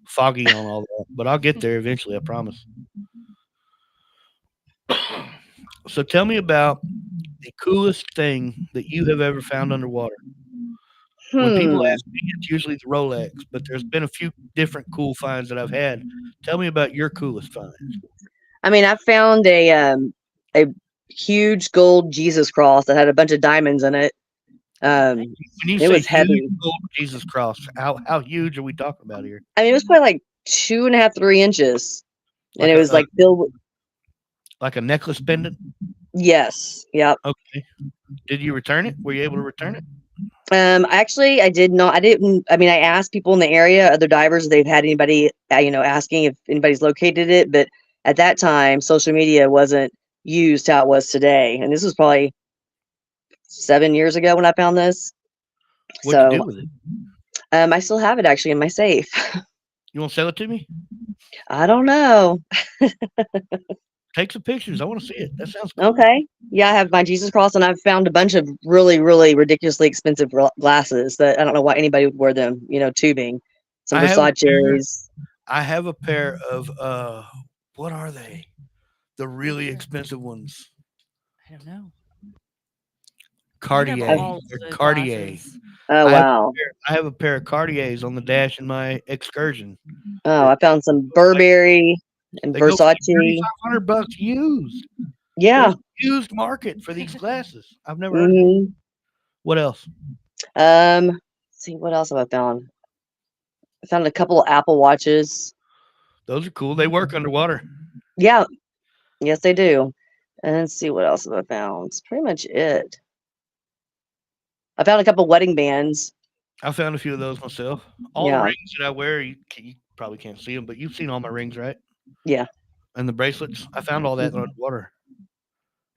C: foggy on all that. But I'll get there eventually, I promise. So tell me about the coolest thing that you have ever found underwater. When people ask me, it's usually the Rolex, but there's been a few different cool finds that I've had. Tell me about your coolest finds.
F: I mean, I found a huge gold Jesus cross that had a bunch of diamonds in it.
C: When you
F: it
C: say
F: was heavy.
C: Huge gold Jesus cross, how huge are we talking about here?
F: I mean, it was probably like 2.5, 3 inches, and it was like filled with,
C: like a necklace pendant.
F: Yes. Yep.
C: Okay. Did you return it? Were you able to return it?
F: Actually, I did not. I didn't. I mean, I asked people in the area, other divers, if they've had anybody, asking if anybody's located it. But at that time, social media wasn't used how it was today, and this was probably 7 years ago when I found this.
C: What'd you do with it?
F: I still have it actually in my safe.
C: You want to sell it to me?
F: I don't know.
C: Take some pictures. I want to see it. That sounds cool.
F: Okay. Yeah, I have my Jesus cross, and I've found a bunch of really, really ridiculously expensive glasses that I don't know why anybody would wear them. Tubing. Some Versace's.
C: I have a pair of what are they? The really expensive ones.
D: I don't know.
C: Cartier. Cartier.
F: Oh wow!
C: I have a pair of Cartiers on the dash in my excursion.
F: Oh, I found some Burberry and Versace.
C: $3,500 used.
F: Yeah.
C: There's a used market for these glasses. I've never heard of them. What else?
F: Let's see, what else have I found? I found a couple of Apple Watches.
C: Those are cool. They work underwater.
F: Yeah. Yes, they do. And let's see, what else have I found? It's pretty much it. I found a couple wedding bands.
C: I found a few of those myself. All the rings that I wear, you probably can't see them, but you've seen all my rings, right?
F: Yeah.
C: And the bracelets. I found all that underwater.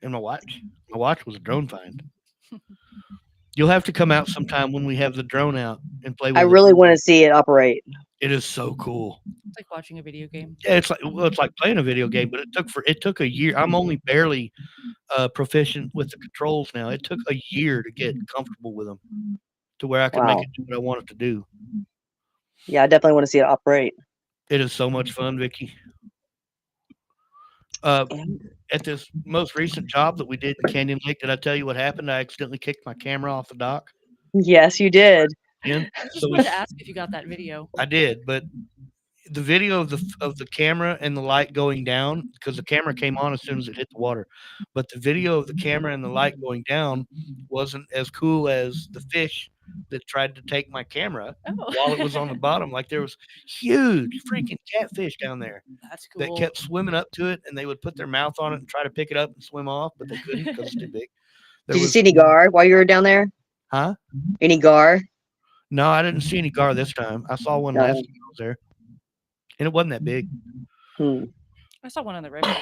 C: And my watch. My watch was a drone find. You'll have to come out sometime when we have the drone out and play with it.
F: I really want to see it operate.
C: It is so cool.
D: It's like watching a video game.
C: Yeah, it's like playing a video game, but it took a year. I'm only barely proficient with the controls now. It took a year to get comfortable with them to where I could make it do what I want it to do.
F: Yeah, I definitely want to see it operate.
C: It is so much fun, Vickie. At this most recent job that we did in Canyon Lake, did I tell you what happened? I accidentally kicked my camera off the dock.
F: Yes, you did.
D: I just wanted to ask if you got that video.
C: I did, but the video of the camera and the light going down, because the camera came on as soon as it hit the water, but the video of the camera and the light going down wasn't as cool as the fish that tried to take my camera while it was on the bottom. Like there was huge freaking catfish down there.
D: That's cool.
C: That kept swimming up to it, and they would put their mouth on it and try to pick it up and swim off, but they couldn't because it's too big.
F: Did you see any gar while you were down there?
C: Huh?
F: Any gar?
C: No, I didn't see any gar this time. I saw one last time I was there, and it wasn't that big.
D: I saw one in the river.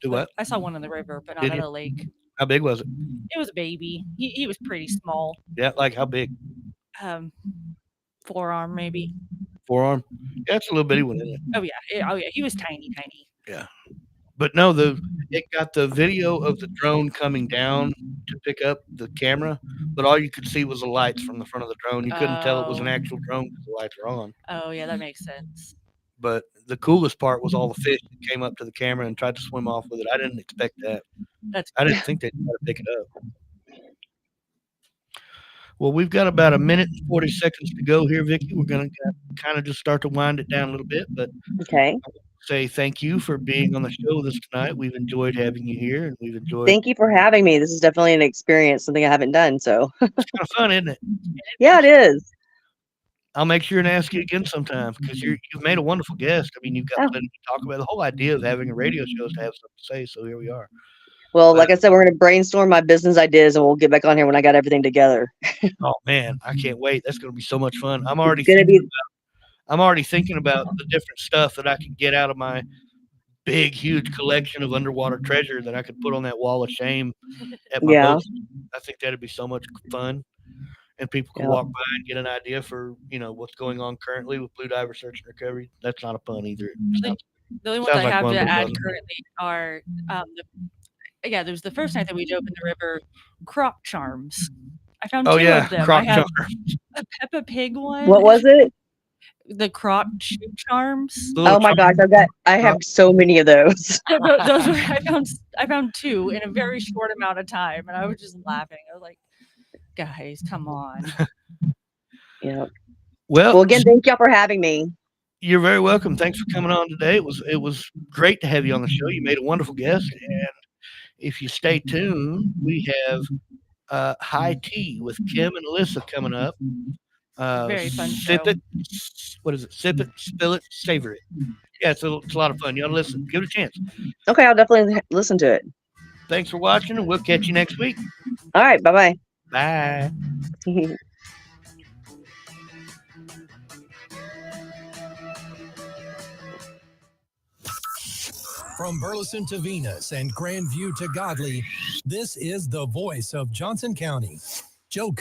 C: Do what?
D: I saw one in the river, but not in a lake.
C: How big was it?
D: It was a baby. He was pretty small.
C: Yeah, like how big?
D: Forearm maybe.
C: Forearm? Yeah, it's a little bitty one, isn't it?
D: Oh yeah. He was tiny.
C: Yeah. But no, it got the video of the drone coming down to pick up the camera, but all you could see was the lights from the front of the drone. You couldn't tell it was an actual drone because the lights were on.
D: Oh yeah, that makes sense.
C: But the coolest part was all the fish that came up to the camera and tried to swim off with it. I didn't expect that. I didn't think they'd try to pick it up. Well, we've got about a minute and 40 seconds to go here, Vickie. We're going to kind of just start to wind it down a little bit, but
F: Okay.
C: say thank you for being on the show with us tonight. We've enjoyed having you here, and we've enjoyed.
F: Thank you for having me. This is definitely an experience, something I haven't done. So
C: It's kind of fun, isn't it?
F: yeah, it is.
C: I'll make sure and ask you again sometime because you've made a wonderful guest. I mean, you've got
F: Oh.
C: plenty to talk about. The whole idea of having a radio show is to have something to say. So here we are.
F: Well, like I said, we're going to brainstorm my business ideas and we'll get back on here when I got everything together.
C: Oh man, I can't wait. That's going to be so much fun. I'm already
F: It's going to be,
C: thinking about the different stuff that I can get out of my big, huge collection of underwater treasure that I could put on that wall of shame at my
F: Yeah.
C: boat. I think that'd be so much fun. And people can
F: Yeah.
C: walk by and get an idea for, what's going on currently with Blue Diver Search and Recovery. That's not a pun either.
D: The only ones
C: Sounds
D: I
C: like
D: have
C: one,
D: to
C: but it
D: add
C: doesn't.
D: currently are there's the first night that we dove in the river, croc charms. I found
C: Oh
D: two
C: yeah,
D: of them.
C: croc
D: I have
C: charms.
D: a Peppa Pig one.
F: what was it?
D: The croc shoe charms.
C: Little
F: Oh my gosh,
C: charms.
F: I have so many of those.
D: Those were, I found two in a very short amount of time, and I was just laughing. I was like, guys, come on.
F: Yeah.
C: Well,
F: Well, again, thank y'all for having me.
C: you're very welcome. Thanks for coming on today. It was great to have you on the show. You made a wonderful guest, and if you stay tuned, we have High Tea with Kim and Alyssa coming up.
D: Very fun
C: Sip
D: show.
C: it. What is it? Sip it, spill it, savor it. Yeah, it's a lot of fun. You ought to listen. Give it a chance.
F: Okay, I'll definitely listen to it.
C: Thanks for watching, and we'll catch you next week.
F: All right, bye-bye.
C: Bye.
H: From Burleson to Venus and Grandview to Godley, this is the voice of Johnson County, Joe